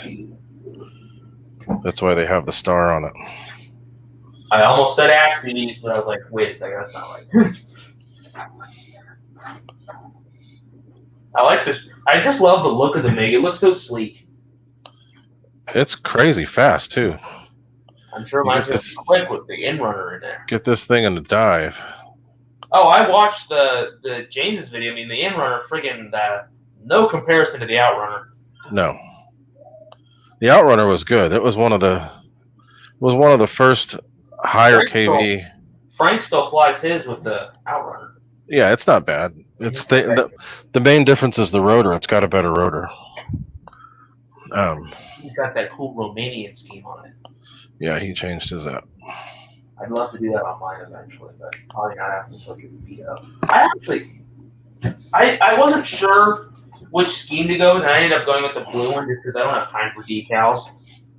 That's why they have the star on it. I almost said Axis, but I was like, wait a second, that's not right. I like this. I just love the look of the MiG. It looks so sleek. It's crazy fast, too. I'm sure mine's going to click with the in-runner in there. Get this thing in the dive. Oh, I watched the James's video. I mean, the in-runner, friggin' no comparison to the outrunner. No. The outrunner was good. It was one of the first higher KV. Frank still flies his with the outrunner. Yeah, it's not bad. It's the main difference is the rotor. It's got a better rotor. He's got that cool Romanian scheme on it. Yeah, he changed his up. I'd love to do that on mine eventually, but probably not after until you beat up. I wasn't sure which scheme to go with, and I ended up going with the blue one just because I don't have time for decals.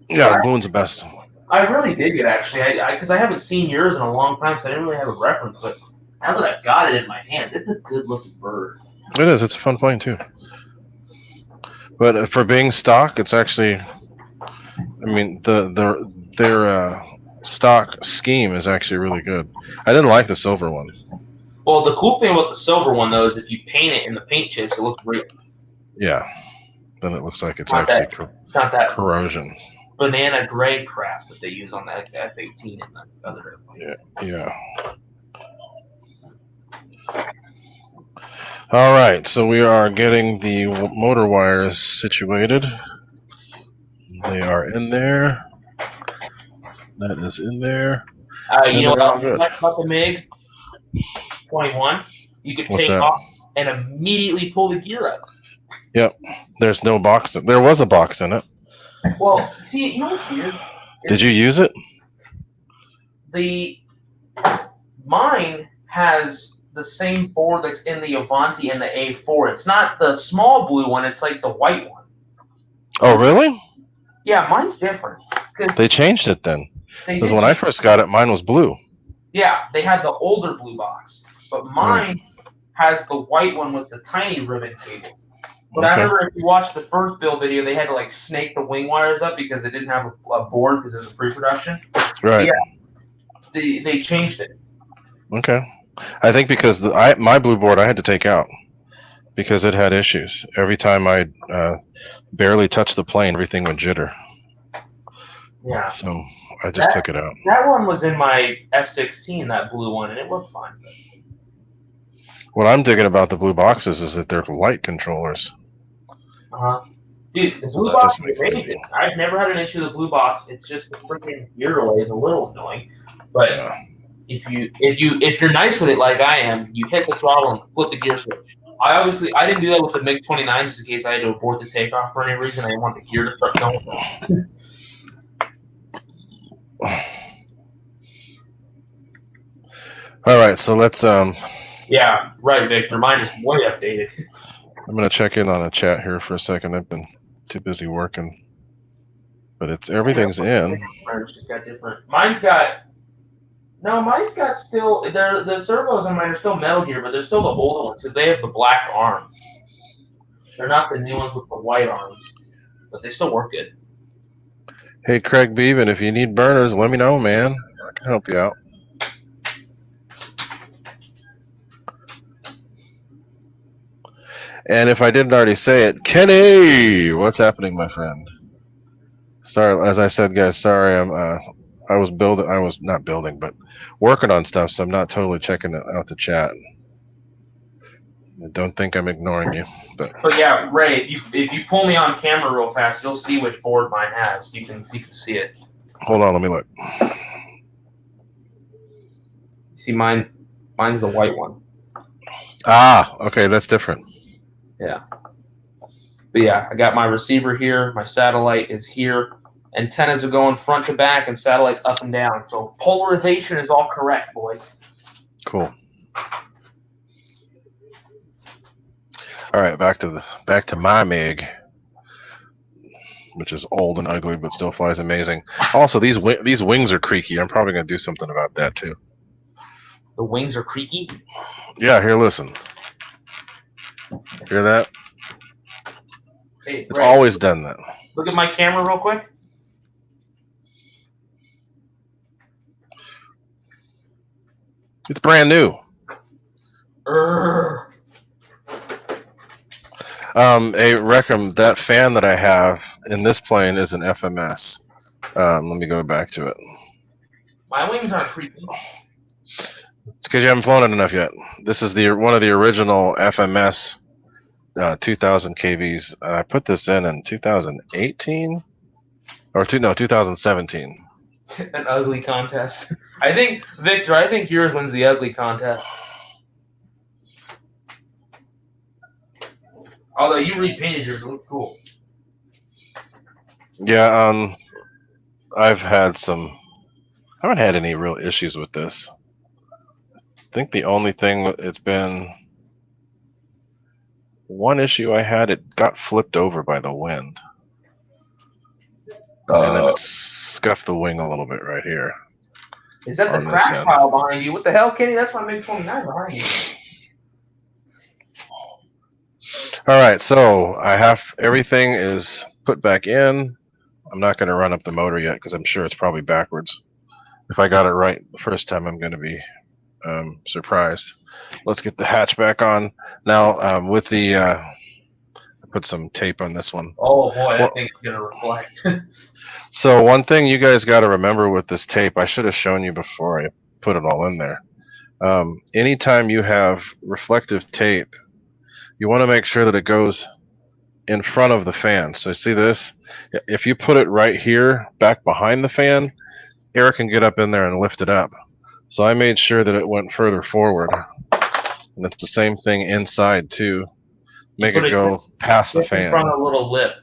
Yeah, the blue one's the best. I really dig it, actually, because I haven't seen yours in a long time, so I didn't really have a reference, but now that I've got it in my hand, it's a good-looking bird. It is. It's a fun plane, too. But for being stock, it's actually, I mean, their stock scheme is actually really good. I didn't like the silver one. Well, the cool thing about the silver one, though, is if you paint it in the paint chips, it looks real. Yeah. Then it looks like it's not actually not that corrosion. Banana gray crap that they use on the F-18 and the other airplanes. Yeah. All right, so we are getting the motor wires situated. They are in there. That is in there. You know what else about the Mig-21's? You could take off and immediately pull the gear up. Yep. There's no box. There was a box in it. Well, see, you know what's weird? Did you use it? Mine has the same board that's in the Avanti and the A4. It's not the small blue one. It's like the white one. Oh, really? Yeah, mine's different. They changed it then. Because when I first got it, mine was blue. Yeah, they had the older blue box. But mine has the white one with the tiny ribbon cable. But I remember if you watched the first build video, they had to like snake the wing wires up because they didn't have a board because it was pre-production. Right. Yeah, they changed it. Okay. I think because my blue board I had to take out because it had issues. Every time I barely touched the plane, everything would jitter. Yeah. So I just took it out. That one was in my F-16, that blue one, and it worked fine. What I'm digging about the blue boxes is that they're light controllers. Dude, the blue box is amazing. I've never had an issue with the blue box. It's just the freaking gear delay is a little annoying. But if you're nice with it like I am, you hit the throttle and flip the gear switch. I didn't do that with the Mig-29 just in case I had to abort the takeoff for any reason. I didn't want the gear to start going. All right, so let's Yeah, right, Victor. Mine is way updated. I'm gonna check in on the chat here for a second. I've been too busy working, but everything's in. Just got different. Mine's got No, mine's got still. The servos on mine are still Metal Gear, but they're still the older ones because they have the black arms. They're not the new ones with the white arms, but they still work good. Hey, Craig Beaven, if you need burners, let me know, man. I can help you out. And if I didn't already say it, Kenny, what's happening, my friend? Sorry, as I said, guys. Sorry, I was not building, but working on stuff, so I'm not totally checking out the chat. Don't think I'm ignoring you, but yeah, Ray, if you pull me on camera real fast, you'll see which board mine has. You can see it. Hold on, let me look. See mine's the white one. Ah, okay, that's different. Yeah. But yeah, I got my receiver here. My satellite is here. Antennas are going front to back, and satellites up and down. So polarization is all correct, boys. Cool. All right, back to my Mig, which is old and ugly, but still flies amazing. Also, these wings are creaky. I'm probably gonna do something about that too. The wings are creaky? Yeah, here, listen. Hear that? Hey, it's always done that. Look at my camera real quick. It's brand new. That fan that I have in this plane is an FMS. Let me go back to it. My wings aren't creepy. It's because you haven't flown it enough yet. This is one of the original FMS 2000 KVs. I put this in 2018 or 2017. An ugly contest. I think, Victor, yours wins the ugly contest. Although you repainted yours, it looked cool. Yeah, I haven't had any real issues with this. I think the only thing, it's been one issue I had, it got flipped over by the wind. And then it scuffed the wing a little bit right here. Is that the crash pile behind you? What the hell, Kenny? That's my Mig-29 behind you. All right, so everything is put back in. I'm not going to run up the motor yet because I'm sure it's probably backwards. If I got it right the first time, I'm going to be surprised. Let's get the hatch back on. Now, with the... I put some tape on this one. Oh, boy, that thing's going to reflect. So one thing you guys got to remember with this tape, I should have shown you before I put it all in there. Anytime you have reflective tape, you want to make sure that it goes in front of the fan. So see this? If you put it right here, back behind the fan, air can get up in there and lift it up. So I made sure that it went further forward. And it's the same thing inside too. Make it go past the fan. In front of a little lip.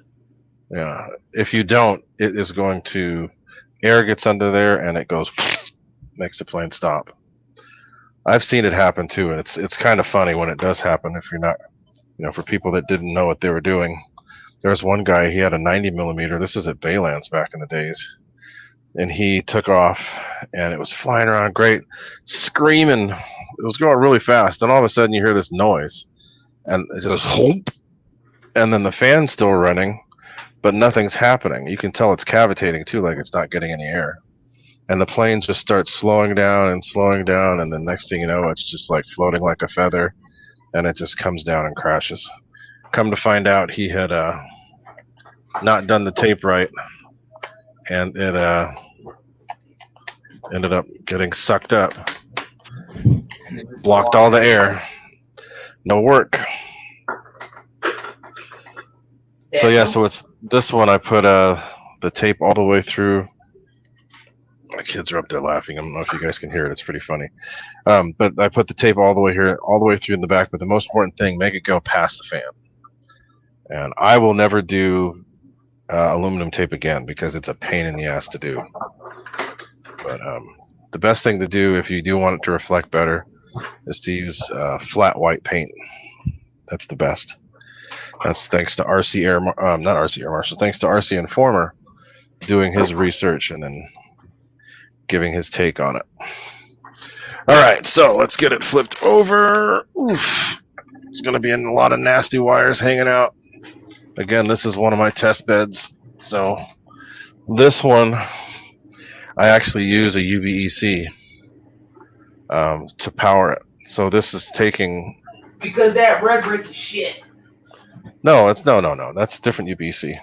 Yeah. If you don't, it is going to, air gets under there and it goes, makes the plane stop. I've seen it happen too, and it's kind of funny when it does happen if you're not, for people that didn't know what they were doing. There was one guy, he had a 90mm. This is at Baylands back in the days. And he took off and it was flying around great, screaming. It was going really fast. And all of a sudden you hear this noise and it just whoop, and then the fan's still running, but nothing's happening. You can tell it's cavitating too, like it's not getting any air. And the plane just starts slowing down, and the next thing you know, it's just like floating like a feather, and it just comes down and crashes. Come to find out, he had not done the tape right, and it ended up getting sucked up, blocked all the air, no work. So yeah, so with this one, I put the tape all the way through. My kids are up there laughing. I don't know if you guys can hear it. It's pretty funny. But I put the tape all the way here, all the way through in the back. But the most important thing, make it go past the fan. And I will never do aluminum tape again because it's a pain in the ass to do. But the best thing to do if you do want it to reflect better is to use flat white paint. That's the best. That's thanks to RC Air, not RC Air Marshal. Thanks to RC Informer doing his research and then giving his take on it. All right, so let's get it flipped over. Oof. It's going to be a lot of nasty wires hanging out. Again, this is one of my test beds. So this one, I actually use a UBEC to power it. So this is taking... Because that red brick is shit. No, it's no. That's a different UBEC.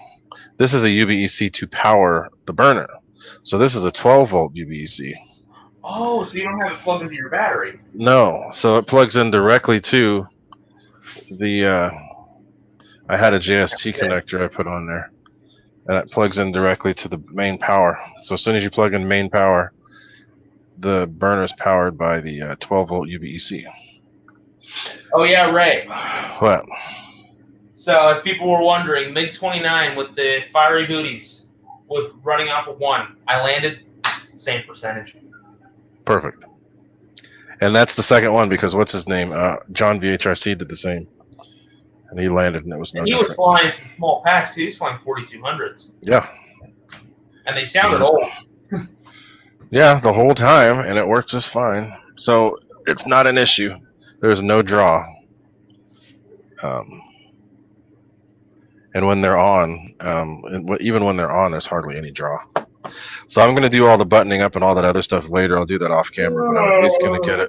This is a UBEC to power the burner. So this is a 12-volt UBEC. Oh, so you don't have it plugged into your battery? No, so it plugs in directly to the... I had a JST connector I put on there, and it plugs in directly to the main power. So as soon as you plug in main power, the burner is powered by the 12-volt UBEC. Oh yeah, Ray. What? So if people were wondering, Mig-21 with the fiery booties with running off of 1. I landed, same percentage. Perfect. And that's the second one because what's his name? John VHRC did the same. And he landed and it was no And he different. was flying some small packs too. He was flying 4200s. Yeah. And they sounded old. Yeah, the whole time, and it worked just fine. So it's not an issue. There's no draw. And when they're on, even when they're on, there's hardly any draw. So I'm going to do all the buttoning up and all that other stuff later. I'll do that off camera, but I'm at least going to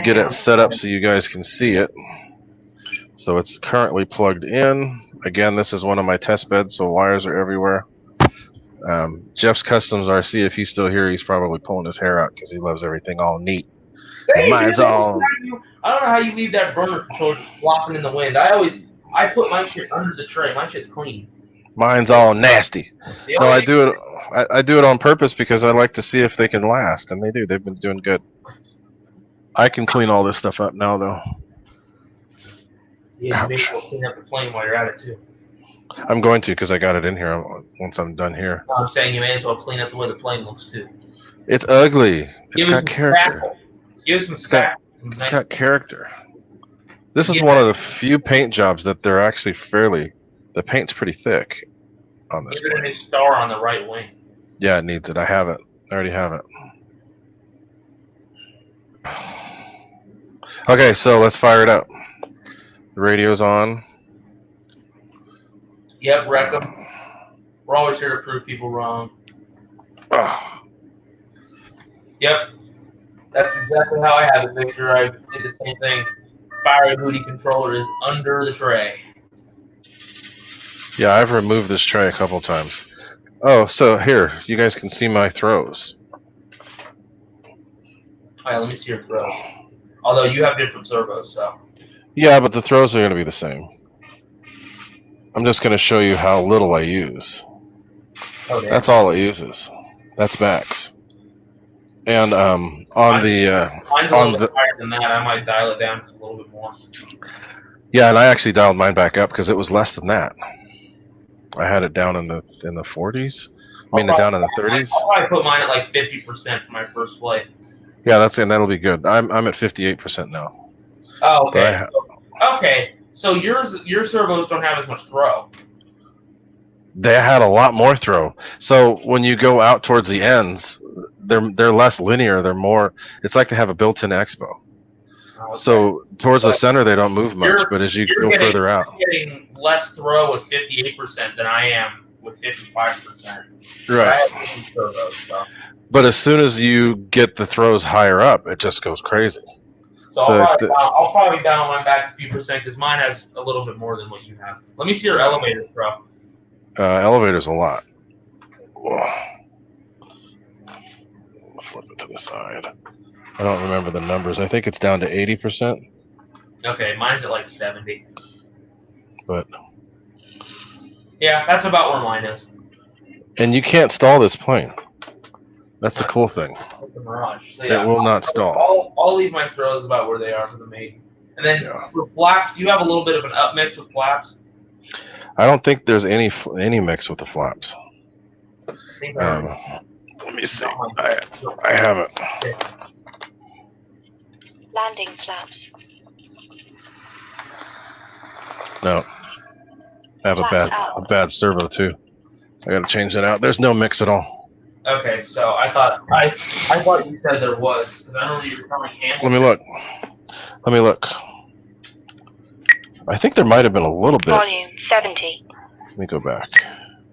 get it set up so you guys can see it. So it's currently plugged in. Again, this is one of my test beds, so wires are everywhere. Jeff's Customs RC, if he's still here, he's probably pulling his hair out because he loves everything all neat. Hey, Mine's man, all... I don't know how you leave that burner controller just flopping in the wind. I put my shit under the tray. My shit's clean. Mine's all nasty. No, I do it. I do it on purpose because I like to see if they can last, and they do. They've been doing good. I can clean all this stuff up now, though. Yeah, maybe we'll clean up the plane while you're at it too. I'm going to because I got it in here once I'm done here. No, I'm saying you may as well clean up the way the plane looks too. It's ugly. It's got character. Give us some spackle. It's got character. This is one of the few paint jobs that they're actually fairly... The paint's pretty thick on this Give it a plane. new star on the right wing. Yeah, it needs it. I have it. I already have it. Okay, so let's fire it up. The radio's on. Yep, wreck 'em. We're always here to prove people wrong. Oh. Yep. That's exactly how I had it, Victor. I did the same thing. Fiery booty controller is under the tray. Yeah, I've removed this tray a couple times. Oh, so here, you guys can see my throws. Alright, let me see your throw. Although you have different servos, so. Yeah, but the throws are going to be the same. I'm just going to show you how little I use. Oh, damn. That's all it uses. That's max. And on Mine's the a little bit higher than that. I might dial it down just a little bit more. yeah, and I actually dialed mine back up because it was less than that. I had it down in the 40s. I mean, down in the 30s. I'll probably put mine at like 50% for my first flight. Yeah, that'll be good. I'm at 58% now. Oh, okay. Okay, so your servos don't have as much throw. They had a lot more throw. So when you go out towards the ends, they're less linear. They're more. It's like they have a built-in expo. Okay. So towards the center, they don't move much. But as you go further out, you're getting less throw with 58% than I am with 55%. right? So I have servos, so. But as soon as you get the throws higher up, it just goes crazy. So I'll probably dial mine back a few percent because mine has a little bit more than what you have. Let me see your elevator throw. Elevator's a lot. Flip it to the side. I don't remember the numbers. I think it's down to 80%. Okay, mine's at like 70. But yeah, that's about where mine is. And you can't stall this plane. That's the cool thing. The Mirage. So, yeah, It will not stall. I'll leave my throws about where they are for the maiden. And then for flaps, you have a little bit of an up mix with flaps. I don't think there's any mix with the flaps. Let me see. I have it. Landing flaps. No. I have a bad servo too. I gotta change that out. There's no mix at all. Okay, so I thought you said there was, because I remember you were telling Hamilton. Let me look. I think there might have been a little bit. Volume 70. Let me go back.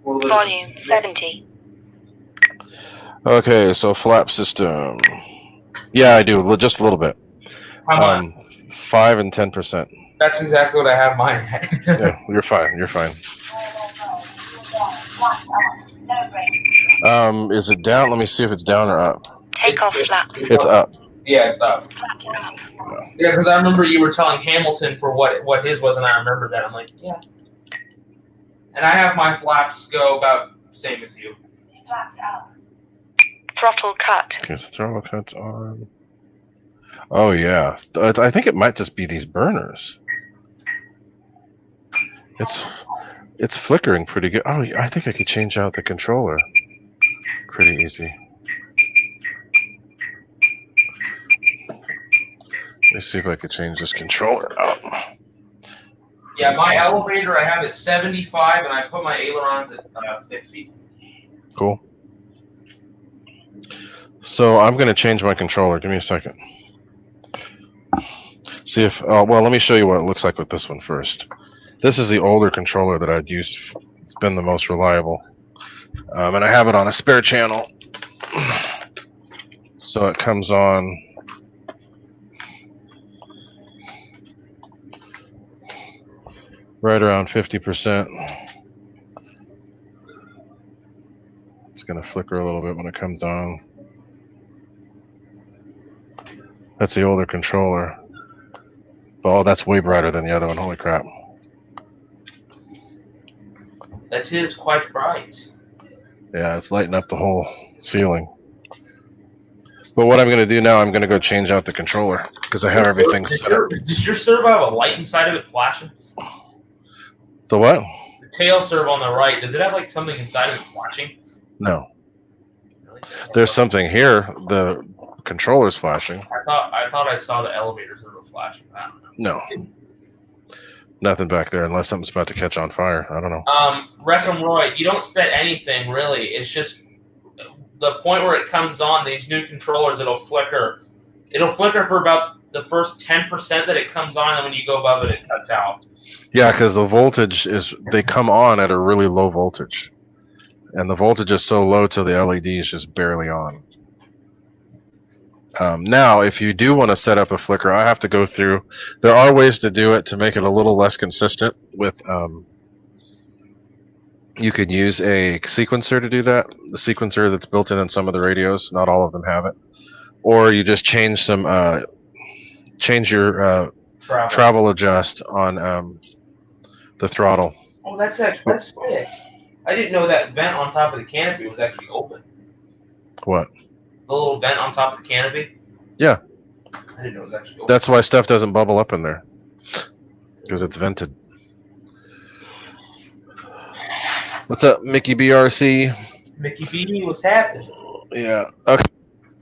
Volume 70. Okay, so flap system. Yeah, I do, just a little bit. How much? 5 and 10%. That's exactly what I have mine at. Yeah, you're fine. You're fine. Is it down? Let me see if it's down or up. Take off flaps. It's up. Yeah, it's up. Flaps up. Yeah, because I remember you were telling Hamilton for what his was, and I remember that. I'm like, yeah. And I have my flaps go about the same as you. Flaps up. Throttle cut. Okay, so throttle cuts on. Oh yeah, I think it might just be these burners. It's flickering pretty good. Oh, I think I could change out the controller. Pretty easy. Let me see if I could change this controller out. Yeah, my elevator I have at 75, and I put my ailerons at 50. Cool. So I'm going to change my controller. Give me a second. See if, well, let me show you what it looks like with this one first. This is the older controller that I'd use. It's been the most reliable. And I have it on a spare channel. So it comes on. Right around 50%. It's going to flicker a little bit when it comes on. That's the older controller. Oh, that's way brighter than the other one. Holy crap. That is quite bright. Yeah, it's lighting up the whole ceiling. But what I'm going to do now, I'm going to go change out the controller because I have everything set up. Does your servo have a light inside of it flashing? The what? The tail servo on the right, does it have like something inside of it flashing? No. Really? There's something here. The controller's flashing. I thought I saw the elevator servo flashing. I don't know. No. Nothing back there unless something's about to catch on fire. I don't know. Wreckham Roy, you don't set anything really. It's just the point where it comes on, these new controllers, it'll flicker. It'll flicker for about the first 10% that it comes on, and when you go above it, it cuts out. Yeah, because the voltage is, they come on at a really low voltage. And the voltage is so low till the LED is just barely on. Now, if you do want to set up a flicker, I have to go through. There are ways to do it to make it a little less consistent. With you could use a sequencer to do that. The sequencer that's built in some of the radios, not all of them have it. Or you just change some, change your travel adjust on the throttle. Oh, that's sick. I didn't know that vent on top of the canopy was actually open. What? The little vent on top of the canopy? Yeah. I didn't know it was actually open. That's why stuff doesn't bubble up in there. Because it's vented. What's up, Mickey BRC? Mickey B, what's happening? Yeah. Okay.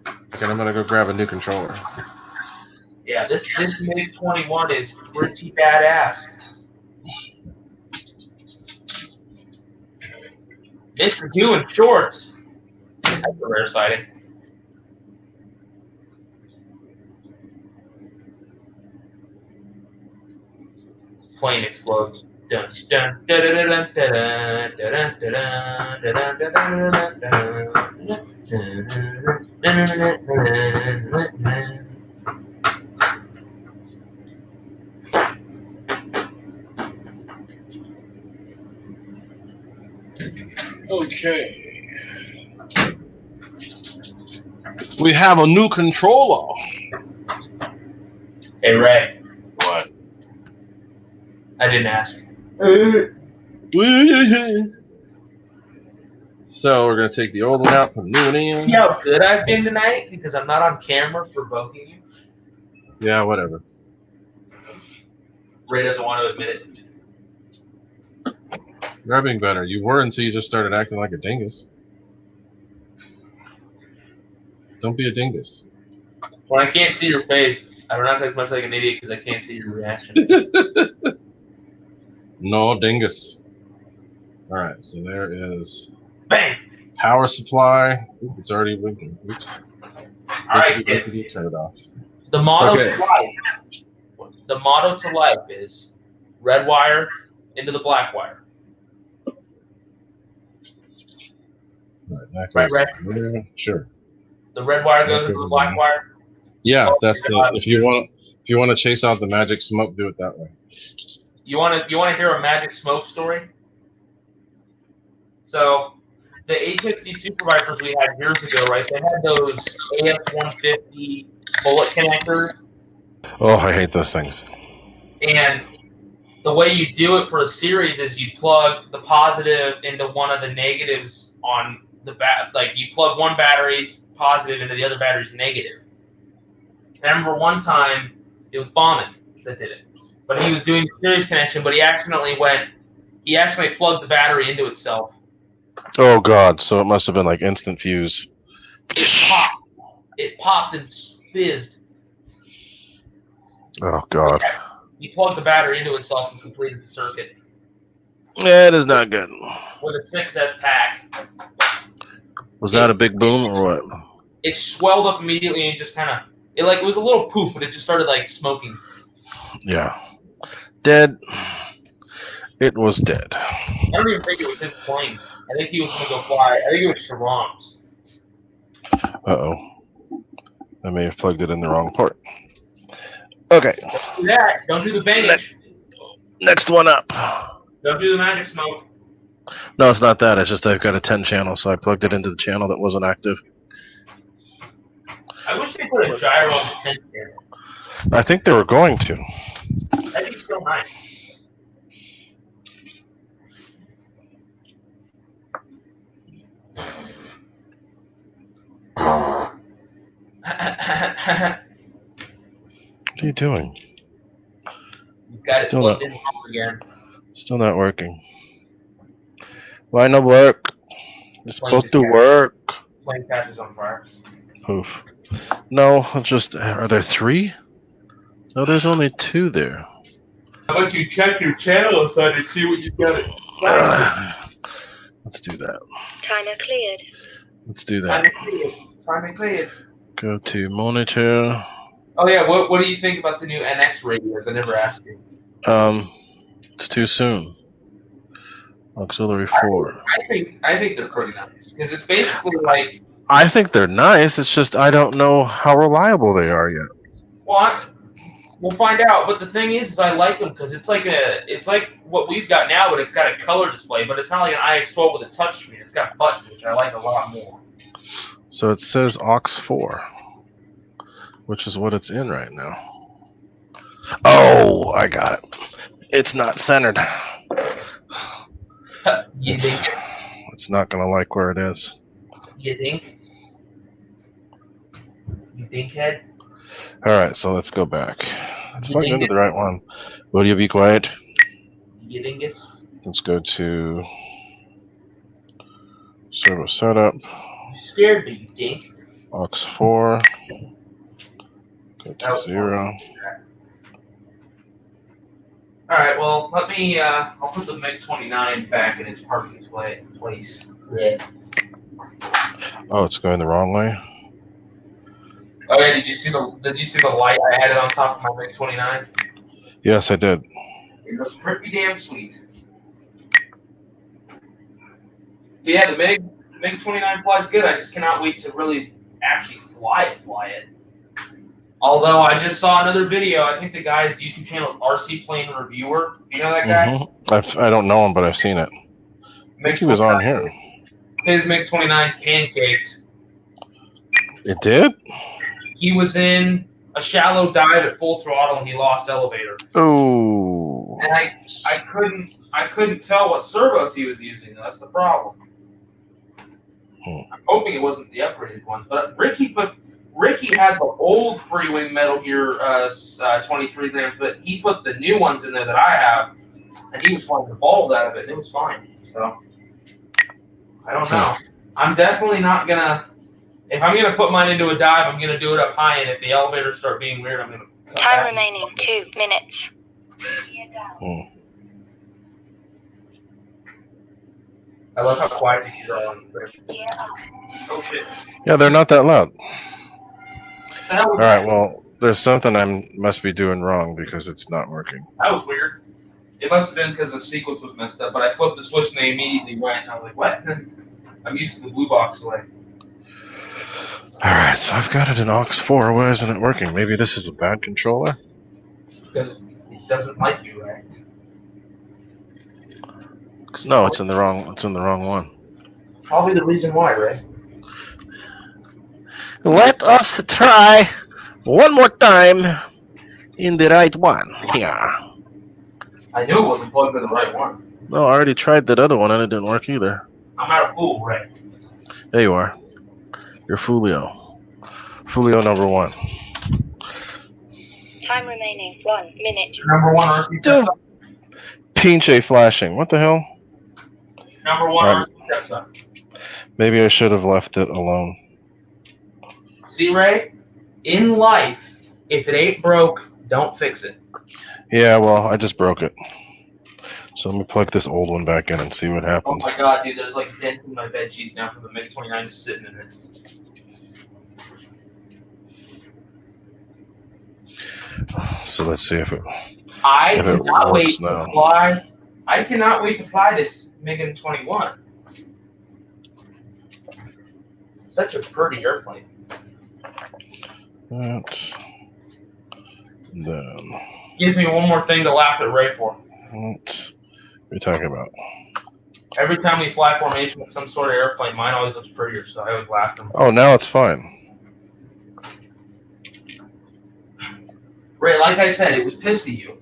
Okay, I'm gonna go grab a new controller. Yeah, this Mig-21 is pretty badass. Mr. Doing shorts. That's a rare sighting. Plane explodes. Dun, dun, dun, dun, dun, dun, dun, dun, dun, dun, dun, dun. Okay. We have a new controller. Hey, Ray. What? I didn't ask. So we're gonna take the old one out, put the new one in. See how good I've been tonight? Because I'm not on camera provoking you. Yeah, whatever. Ray doesn't want to admit it. You're being better. You were until you just started acting like a dingus. Don't be a dingus. When I can't see your face, I don't act as much like an idiot because I can't see your reaction. No dingus. Alright, so there is... Bang! Power supply. Ooh, it's already blinking. Oops. All right, kids. Turn it off. The motto Okay. to life. The motto to life is red wire into the black wire. Right, Right. yeah, sure. The red wire goes into the black wire. Yeah, Oh, that's the. If you want to chase out the magic smoke, do it that way. You want to hear a magic smoke story? So, the HSD Super Vipers we had years ago, right? They had those AS-150 bullet connectors, Oh, I hate those things. and the way you do it for a series is you plug the positive into one of the negatives on the like you plug one battery's positive into the other battery's negative. I remember one time it was Bombing that did it, but he was doing the series connection, but he accidentally plugged the battery into itself. Oh God! So it must have been like instant fuse. It popped and fizzed. Oh God! He plugged the battery into itself and completed the circuit. Yeah, it is not good. With a 6S pack. Was that a big boom or what? It swelled up immediately and just kind of it was a little poof, but it just started like smoking. Yeah, dead. It was dead. I don't even think it was his plane. I think he was going to go fly. I think it was Sharon's. Uh-oh. I may have plugged it in the wrong port. Okay. Don't do that. Don't do the bangage. Next one up. Don't do the magic smoke. No, it's not that. It's just I've got a 10 channel, so I plugged it into the channel that wasn't active. I wish they put a gyro on the 10 channel. I think they were going to. That'd be so nice. What are you doing? You've got Still it plugged in again. Still not working. Why not work? It's supposed to work. Plane catches on fire. Poof. No, it's just, are there 3? No, there's only 2 there. How about you check your channel inside and see what you've got it? Let's do that. Timer cleared. Let's do that. Timer cleared. Go to monitor. Oh yeah, what do you think about the new NX radios? I never asked you. It's too soon. Auxiliary 4. I think they're pretty nice because it's basically like. I think they're nice. It's just I don't know how reliable they are yet. Well, we'll find out. But the thing is I like them because it's like what we've got now, but it's got a color display. But it's not like an iX12 with a touchscreen. It's got buttons, which I like a lot more. So it says AUX 4, which is what it's in right now. Oh, I got it. It's not centered. You think? It's not gonna like where it is. You think? You think, head? All right, so let's go back. Let's plug into the right one. Will you be quiet? You think it? Let's go to servo setup. You scared me, you think? AUX 4. Go to 0. All right. Well, let me. I'll put the Mig-21 back in its parking place. Yeah. Oh, it's going the wrong way. Oh yeah. Did you see the light I added on top of my Mig-21? Yes, I did. It looks pretty damn sweet. Yeah, the Mig-21 flies good. I just cannot wait to really actually fly it. Although I just saw another video, I think the guy's YouTube channel, RC Plane Reviewer. You know that guy? Mm-hmm. I don't know him, but I've seen it. I think he was on here. His Mig-21 pancaked. It did? He was in a shallow dive at full throttle and he lost elevator. Oh. And I couldn't tell what servos he was using. That's the problem. I'm hoping it wasn't the upgraded ones, but Ricky had the old Freewing Metal Gear 23 grams, but he put the new ones in there that I have, and he was flying the balls out of it, and it was fine. So, I don't know. I'm definitely not going to... If I'm going to put mine into a dive, I'm going to do it up high, and if the elevators start being weird, I'm going to... Time remaining 2 minutes. I love how quiet these are on. Oh shit. Yeah, they're not that loud. That was, All right, well, there's something I must be doing wrong because it's not working. that was weird. It must have been because the sequence was messed up, but I flipped the switch and they immediately went. I was like, what? I'm used to the blue box way. All right, so I've got it in aux 4. Why isn't it working? Maybe this is a bad controller? Because it doesn't like you, right? No, it's in the wrong one. Probably the reason why, right? Let us try one more time in the right one. Yeah. I knew it wasn't plugged in the right one. No, I already tried that other one and it didn't work either. I'm not a fool, right? There you are. You're Fulio. Fulio number 1. Time remaining 1 minute. Number one RC Still pinche flashing. What the hell? Number one RC up. Maybe I should have left it alone. See, Ray? In life, if it ain't broke, don't fix it. Yeah, well, I just broke it. So let me plug this old one back in and see what Oh happens. my god, dude, there's like dents in my bed sheets now from the Mig-21 just sitting in it. So let's see if it I If it cannot wait works to now. fly. I cannot wait to fly this Mig-21. Such a pretty airplane. that. Then Gives me one more thing to laugh at Ray for. what are you talking about? Every time we fly formation with some sort of airplane, mine always looks prettier, so I always laugh at him. Oh, now it's fine. Ray, like I said, it was pissed at you.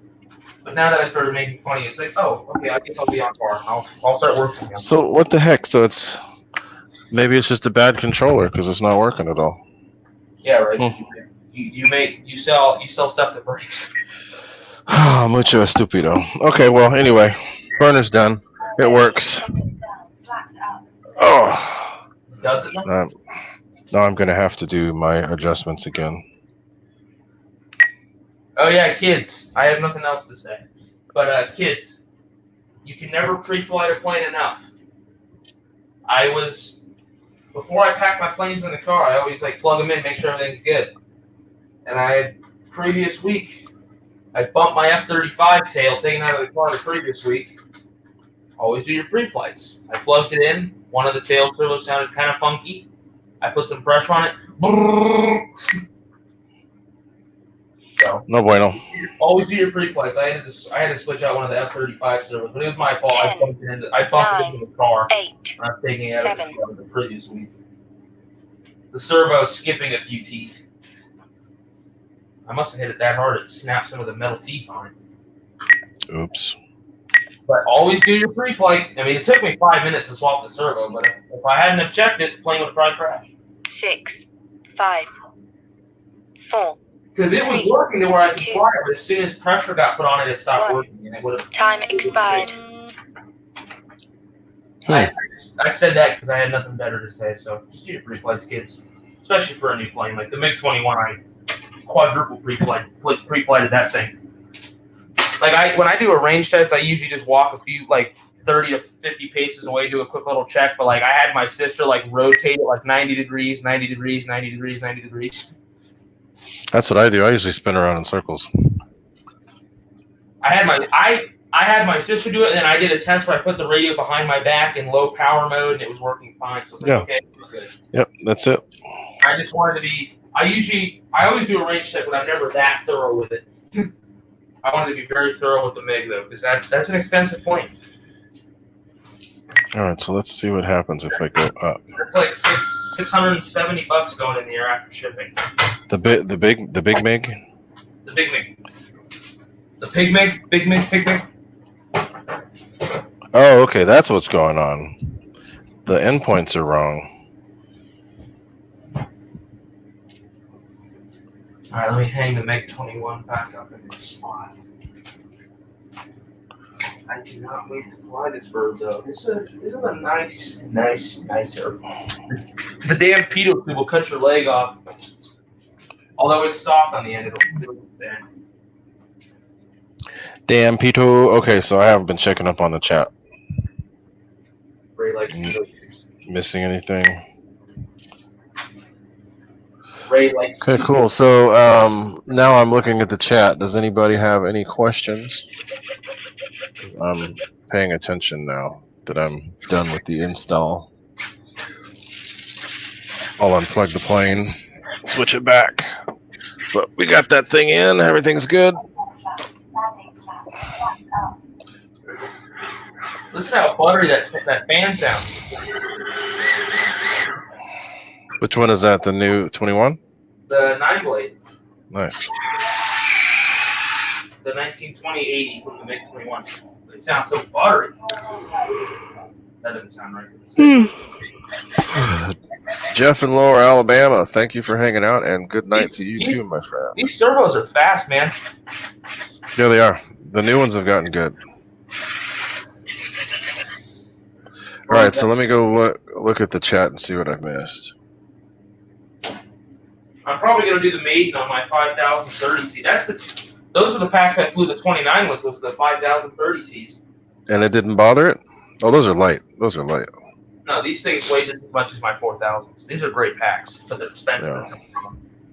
But now that I started making fun of you, it's like, oh, okay, I guess I'll be on par. I'll start working again. So what the heck? So maybe it's just a bad controller because it's not working at all. Yeah, right. You sell stuff that breaks. Mucho estupido. Okay, well, anyway, burner's done. It works. Oh, Does it? now I'm gonna have to do my adjustments again. Oh yeah, kids. I have nothing else to say. But kids, you can never pre-flight a plane enough. Before I pack my planes in the car, I always plug them in, make sure everything's good. And previous week, I bumped my F-35 tail taken out of the car the previous week. Always do your pre-flights. I plugged it in. One of the tail turbos sounded kind of funky. I put some pressure on it. So, No bueno. always do your pre-flights. I had to switch out one of the F-35 servos, but it was my fault. I bumped it into the car. 8. And I'm taking it out 7. of the previous week. The servo's skipping a few teeth. I must have hit it that hard it snapped some of the metal teeth on it. Oops. But always do your pre-flight. I mean, it took me 5 minutes to swap the servo, but if I hadn't have checked it, the plane would have probably crashed. 6. 5. 4. Because it was working to where I could fly it, but as soon as pressure got put on it, it stopped working, and it would have. Time expired. I said that because I had nothing better to say. So just do your pre-flights, kids, especially for a new plane like the Mig-21. I quadruple pre-flighted that thing. When I do a range test, I usually just walk a few 30 to 50 paces away, do a quick little check. But I had my sister rotate it 90 degrees, 90 degrees, 90 degrees, 90 degrees. That's what I do. I usually spin around in circles. I had my sister do it, and then I did a test where I put the radio behind my back in low power mode, and it was working fine. So I was like, okay, this is good. Yep, that's it. I just wanted to be. I always do a range check, but I'm never that thorough with it. I wanted to be very thorough with the MiG though, because that's an expensive plane. All right, so let's see what happens if I go up. It's like $670 going in the air after shipping. The big Mig. The big MiG. The pig MiG, big MiG. Oh, okay, that's what's going on. The endpoints are wrong. All right, let me hang the Mig-21 back up in its spot. I cannot wait to fly this bird, though. This is a nice airplane. The damn pitot tube will cut your leg off. Although it's soft on the end, it'll bend. Damn, Pito. Okay, so I haven't been checking up on the chat. Ray likes chili. Missing anything? Ray likes Okay, cool. So now I'm looking at the chat. Does anybody have any questions? 'Cause I'm paying attention now that I'm done with the install. I'll unplug the plane, switch it back. But we got that thing in. Everything's good. Listen to how buttery that fan sounds. Which one is that? The new 21? The 9-blade. Nice. The 1920-80 from the Mig-21. It sounds so buttery. That doesn't sound right. Jeff in Lower Alabama, thank you for hanging out, and good night to you too, my friend. These servos are fast, man. Yeah, they are. The new ones have gotten good. All right, so let me go look at the chat and see what I've missed. I'm probably going to do the Maiden on my 5030C. Those are the packs I flew the 29 with, was the 5030Cs. And it didn't bother it? Oh, those are light. Those are light. No, these things weigh just as much as my 4000s. These are great packs, but they're expensive. Yeah.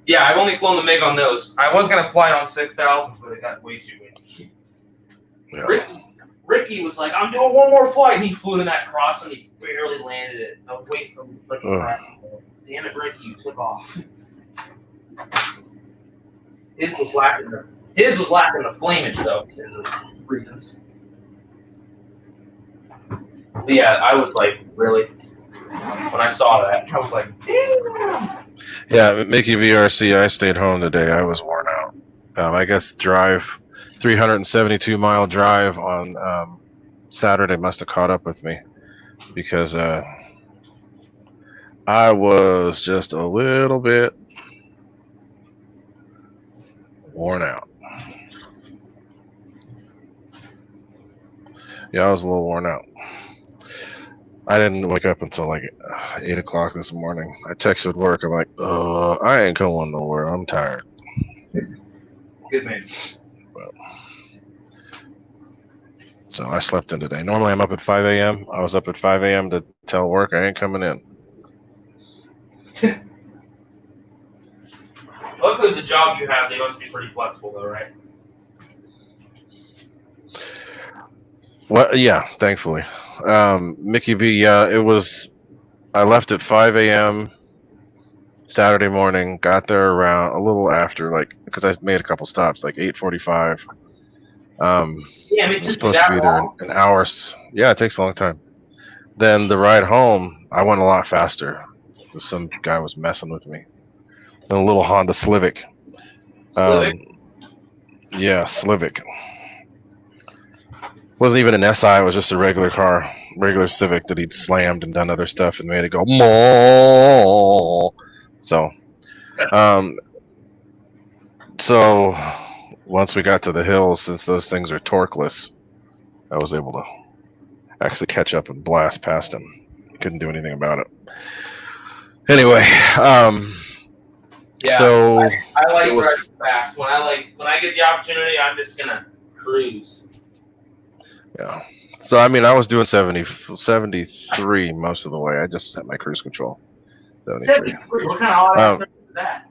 Yeah, I've only flown the MiG on those. I was going to fly it on 6000s, but it got way too windy. Yeah. Ricky was like, I'm doing one more flight, and he flew in that cross, and he barely landed it. I was waiting for him to freaking crash. Damn it, Ricky, you took off. His was lacking the flamage, though, because of reasons. But yeah, I was like, really? When I saw that, I was like, damn. Yeah, Mickey VRC, I stayed home today. I was worn out. I guess the drive, 372-mile drive on Saturday must have caught up with me because I was just a little bit worn out. Yeah, I was a little worn out. I didn't wake up until like 8 o'clock this morning. I texted work. I'm like, I ain't going nowhere. I'm tired. Good man. Well, so I slept in today. Normally I'm up at 5 a.m. I was up at 5 a.m. to tell work I ain't coming in. Luckily, it's a job you have. They must be pretty flexible, though, right? Well, yeah, thankfully. Mickey B, yeah, it was. I left at 5 a.m. Saturday morning. Got there around a little after, like, because I made a couple stops, like 8:45. Yeah, I was supposed to be there in hours. Yeah, it takes a long time. Then the ride home, I went a lot faster. Some guy was messing with me. And a little Honda Civic. Yeah, Civic. Wasn't even an SI, it was just a regular car, regular Civic that he'd slammed and done other stuff and made it go moo. So once we got to the hills, since those things are torqueless, I was able to actually catch up and blast past him. Couldn't do anything about it. Anyway, yeah, so I like driving fast. When I get the opportunity, I'm just gonna cruise. Yeah. So, I mean, I was doing 73 most of the way. I just set my cruise control. 73. What kind of odd is that?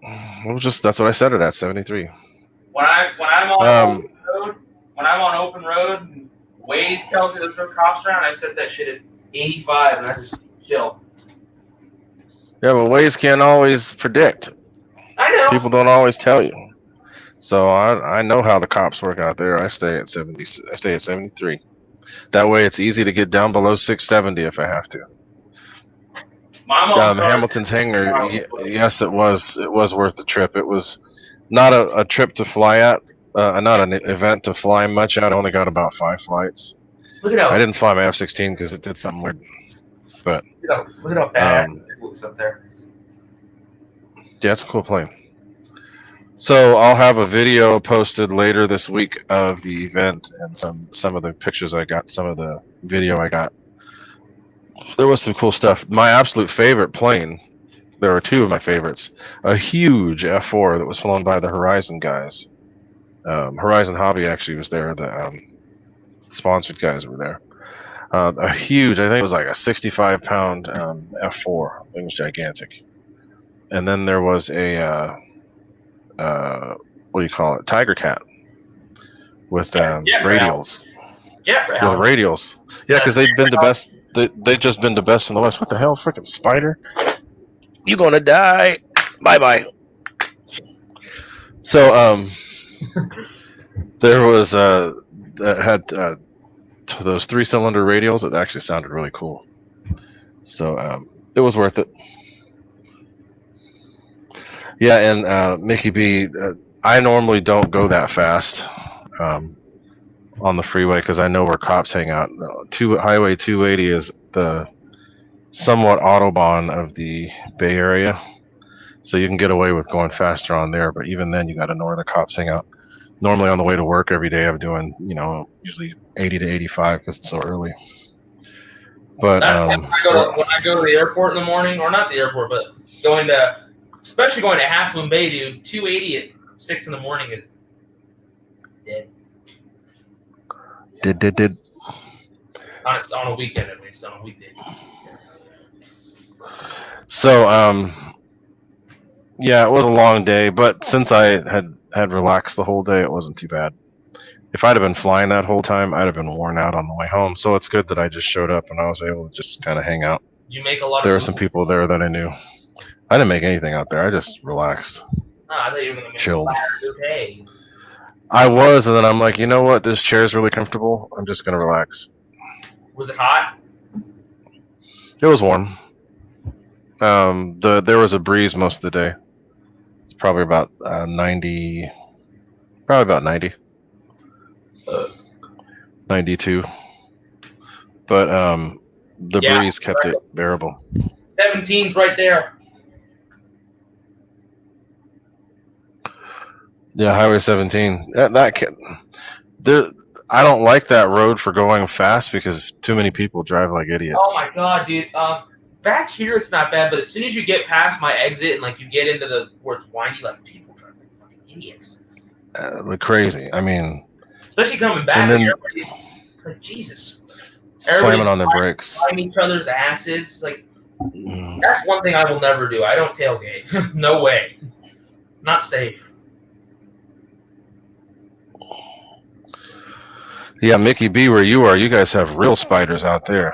It was just, that's what I set it at, 73. When I'm on open road, and Waze tells me there's no cops around, I set that shit at 85 and I just chill. Yeah, but Waze can't always predict. I know. People don't always tell you. So I know how the cops work out there. I stay at 70. I stay at 73. That way, it's easy to get down below 670 if I have to. Hamilton's Hangar. Yes, it was worth the trip. It was not a trip to fly at, not an event to fly much at. I only got about 5 flights. Look at how I didn't fly my F-16 because it did something weird. But look at how bad it looks up there. Yeah, it's a cool plane. So I'll have a video posted later this week of the event and some of the pictures I got, some of the video I got. There was some cool stuff. My absolute favorite plane, there were 2 of my favorites. A huge F4 that was flown by the Horizon guys. Horizon Hobby actually was there. The sponsored guys were there. A huge, I think it was like a 65-pound F4. Thing was gigantic. And then there was a what do you call it? Tiger Cat with radials. Yeah, With radials. Yeah, because they've been the best. They've just been the best in the West. What the hell, freaking spider? You gonna die? Bye bye. So there was that had those 3-cylinder radials that actually sounded really cool. So it was worth it. Yeah, and Mickey B, I normally don't go that fast on the freeway because I know where cops hang out. Highway 280 is the somewhat autobahn of the Bay Area, so you can get away with going faster on there. But even then, you got to know where the cops hang out. Normally on the way to work every day, I'm doing usually 80 to 85 because it's so early. But when I go to the airport in the morning, or not the airport, but especially going to Half Moon Bay, dude, 280 at 6 in the morning is dead. Did. On a weekend at least, on a weekday. So yeah, it was a long day, but since I had relaxed the whole day, it wasn't too bad. If I'd have been flying that whole time, I'd have been worn out on the way home. So it's good that I just showed up and I was able to just kind of hang out. Did you make a lot There of were some people there that I knew. I didn't make anything out there. I just relaxed. Oh, I thought you were going to make chilled. bouteilles. I was, and then I'm like, you know what? This chair's really comfortable. I'm just going to relax. Was it hot? It was warm. There was a breeze most of the day. It's probably about 90. Probably about 90. 92. But the breeze kept it bearable. 17's right there. Yeah, Highway 17. I don't like that road for going fast because too many people drive like idiots. Oh my god, dude. Back here it's not bad, but as soon as you get past my exit and like you get into where it's windy, like people drive like fucking idiots. Like crazy. I mean, especially coming back, then, everybody's like Jesus. Slamming on their brakes. Slamming each other's asses. Like that's one thing I will never do. I don't tailgate. No way. Not safe. Yeah, Mickey B, where you are, you guys have real spiders out there.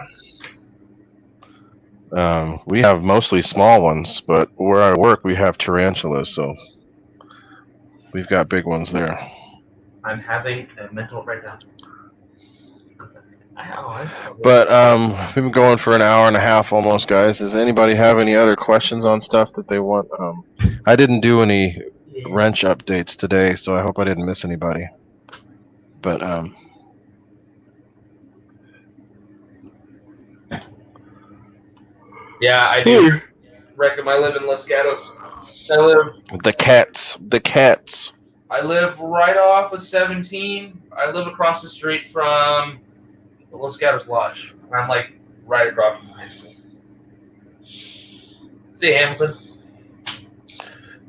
We have mostly small ones, but where I work, we have tarantulas, so we've got big ones there. I'm having a mental breakdown. But we've been going for an hour and a half almost, guys. Does anybody have any other questions on stuff that they want? I didn't do any wrench updates today, so I hope I didn't miss anybody. But yeah, I do reckon I live in Los Gatos. The cats. I live right off of 17. I live across the street from the Los Gatos Lodge. I'm like right across from high school. See Hamilton.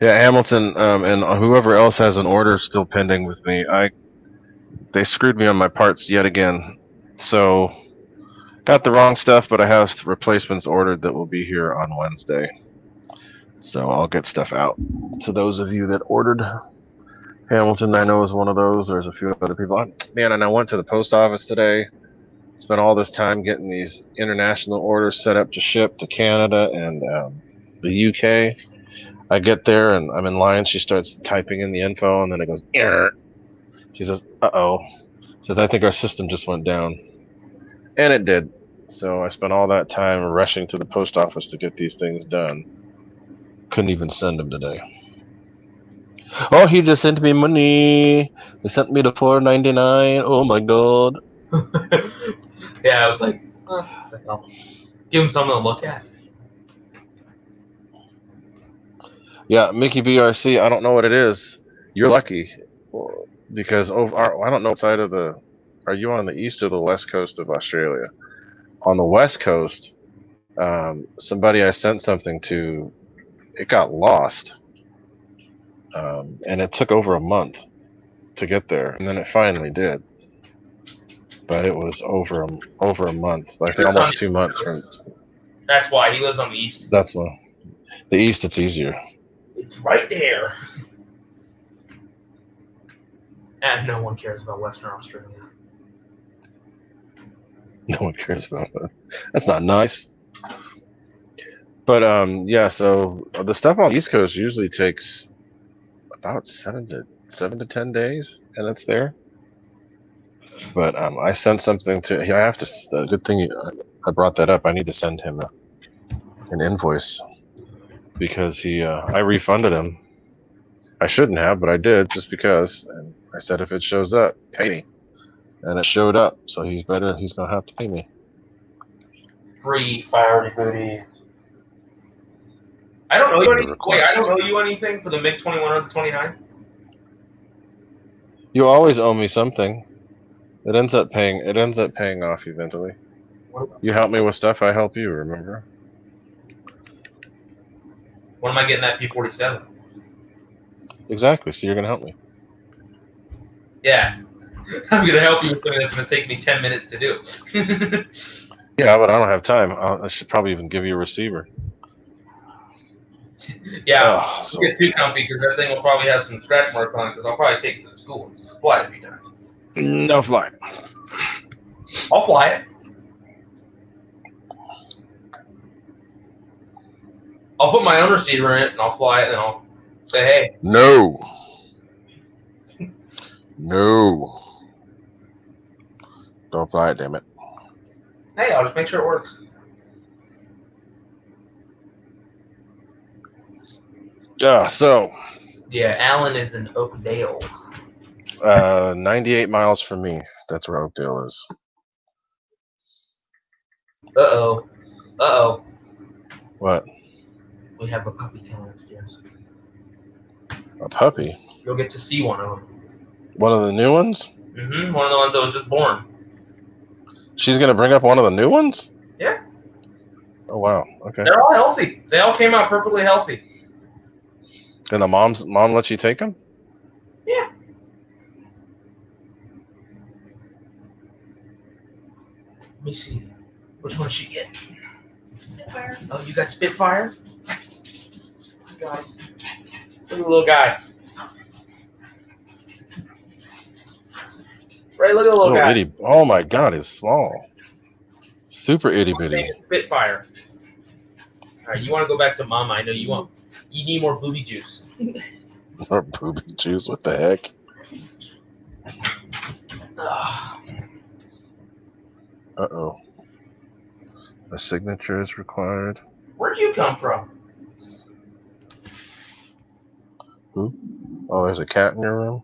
Yeah, Hamilton, and whoever else has an order still pending with me. They screwed me on my parts yet again. So got the wrong stuff, but I have replacements ordered that will be here on Wednesday. So I'll get stuff out to those of you that ordered. Hamilton, I know, is one of those. There's a few other people. Man, and I went to the post office today. Spent all this time getting these international orders set up to ship to Canada and the UK. I get there and I'm in line. She starts typing in the info and then it goes, error. She says, uh-oh. She says, I think our system just went down. And it did. So I spent all that time rushing to the post office to get these things done. Couldn't even send them today. Oh, he just sent me money. He sent me the $4.99. Oh my god. Yeah, I was like, give him something to look at. Yeah, Mickey BRC, I don't know what it is. You're lucky. Because I don't know what side of are you on the east or the west coast of Australia? On the west coast, somebody I sent something to, it got lost. And it took over a month to get there, and then it finally did. but it was over a month. I think lives on almost the- 2 months from. That's why he lives on the east. That's why. The east, it's easier. It's right there. And no one cares about Western Australia. No one cares about that. That's not nice. But yeah, so the stuff on the East Coast usually takes about 7 to 10 days, and it's there. But I sent something to. I have to. Good thing I brought that up. I need to send him an invoice because I refunded him. I shouldn't have, but I did just because. And I said if it shows up, pay me, and it showed up. So he's gonna have to pay me. Free fire booties. I don't know you any, wait, I don't owe you anything for the Mig-21 or the 29? You always owe me something. It ends up paying off eventually. You help me with stuff, I help you, remember? When am I getting that P-47? Exactly, so you're gonna help me. Yeah. I'm gonna help you with something that's gonna take me 10 minutes to do. Yeah, but I don't have time. I should probably even give you a receiver. Yeah, Oh, so, get too comfy because that thing will probably have some scratch marks on it because I'll probably take it to the school and fly it a few times. no fly. I'll fly it. I'll put my own receiver in it and I'll fly it and I'll say, hey. No. No. Don't fly it, damn it. Hey, I'll just make sure it works. So. Yeah, Alan is in Oakdale. 98 miles from me. That's where Oakdale is. Uh-oh. Uh-oh. What? We have a puppy coming upstairs. A puppy? You'll get to see one of them. One of the new ones? Mm-hmm. One of the ones that was just born. She's gonna bring up one of the new ones? Yeah. Oh wow. Okay. They're all healthy. They all came out perfectly healthy. And the mom lets you take them? Yeah. Let me see. Which one did she get? Spitfire. Oh, you got Spitfire? I got him. Look at the little guy. Right, look at the little guy. Itty. Oh my god, it's small. Super itty bitty. Spitfire. All right, you want to go back to Mama? I know you want. You need more booby juice. Or booby juice? What the heck? Uh-oh. A signature is required. Where'd you come from? Who? Oh, there's a cat in your room?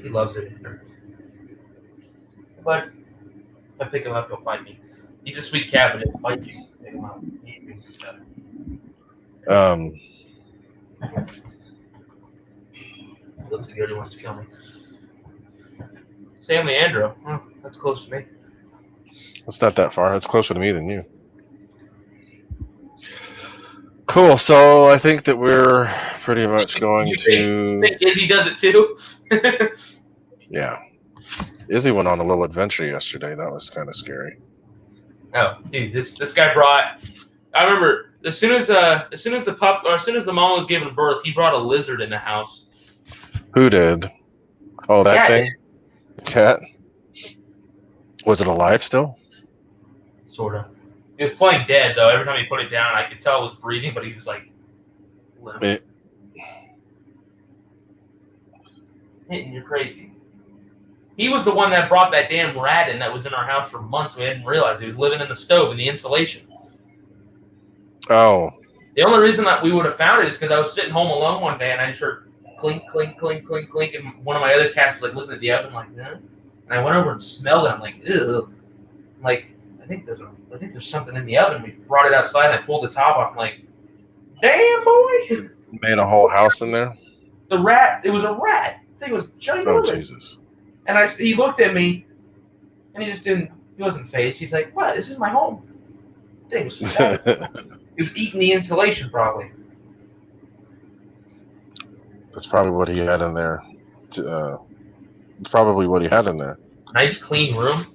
He loves it in here. But if I pick him up, he'll bite me. He's a sweet cat, but he'll bite you. Pick him up. Looks like he already wants to kill me. San Leandro. Oh, that's close to me. It's not that far. It's closer to me than you. Cool. So I think that we're pretty much going to. Think Izzy does it too? Yeah. Izzy went on a little adventure yesterday. That was kind of scary. Oh, dude, this guy brought. I remember as soon as the mom was giving birth, he brought a lizard in the house. Who did? Oh, that Cat thing? Cat? Was it alive still? Sort of. He was playing dead, though. Every time he put it down, I could tell it was breathing, but he was like, literally. Hitting you crazy. He was the one that brought that damn rat in that was in our house for months. We hadn't realized he was living in the stove in the insulation. Oh. The only reason that we would have found it is because I was sitting home alone one day and I just heard clink, clink, clink, clink, clink, and one of my other cats was like looking at the oven like that. And I went over and smelled it. I'm like, ew. I'm like, I think there's something in the oven. We brought it outside and I pulled the top off. I'm like, damn boy. Made a whole house in there? The rat. It was a rat. I think it was ginormous. Oh, Jesus. And he looked at me, and he wasn't phased. He's like, what? This is my home. The thing was fat. He was eating the insulation, probably. That's probably what he had in there. Probably what he had in there. nice clean room.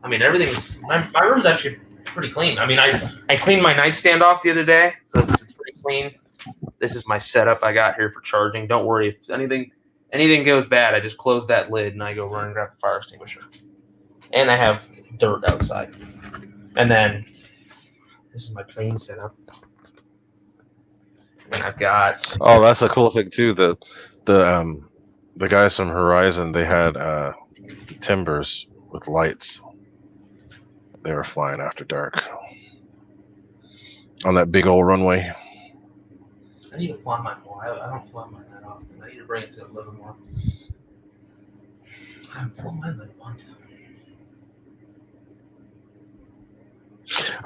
I mean, everything. My room's actually pretty clean. I mean, I cleaned my nightstand off the other day, so it's pretty clean. This is my setup I got here for charging. Don't worry if anything goes bad. I just close that lid and I go run and grab the fire extinguisher. And I have dirt outside. And then this is my plane setup. And I've got. Oh, that's a cool thing too. The guys from Horizon, they had timbers with lights. They were flying after dark on that big old runway. I need to fly mine more. I don't fly mine that often. I need to bring it to a little more. I haven't flown mine that once.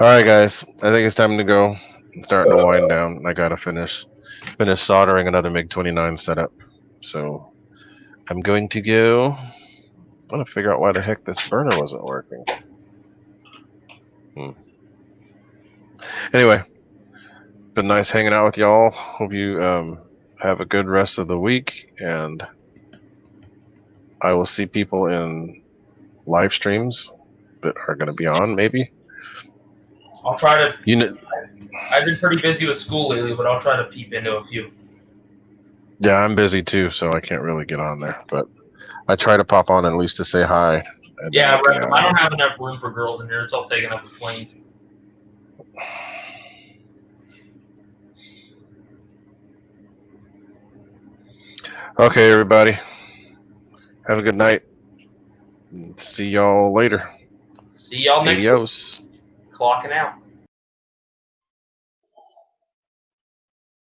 All right, guys. I think it's time to go. I'm starting to wind down. I gotta finish soldering another Mig-21 setup. So I'm going to go. I'm gonna figure out why the heck this burner wasn't working. Anyway, been nice hanging out with y'all. Hope you have a good rest of the week, and I will see people in live streams that are going to be on. Maybe I'll try to. you know. I've been pretty busy with school lately, but I'll try to peep into a few. Yeah, I'm busy too, so I can't really get on there. But I try to pop on at least to say hi. Yeah, right. I don't have enough room for girls in here. It's all taken up with planes. Okay, everybody. Have a good night. See y'all later. See y'all next week. Adios. Clocking out.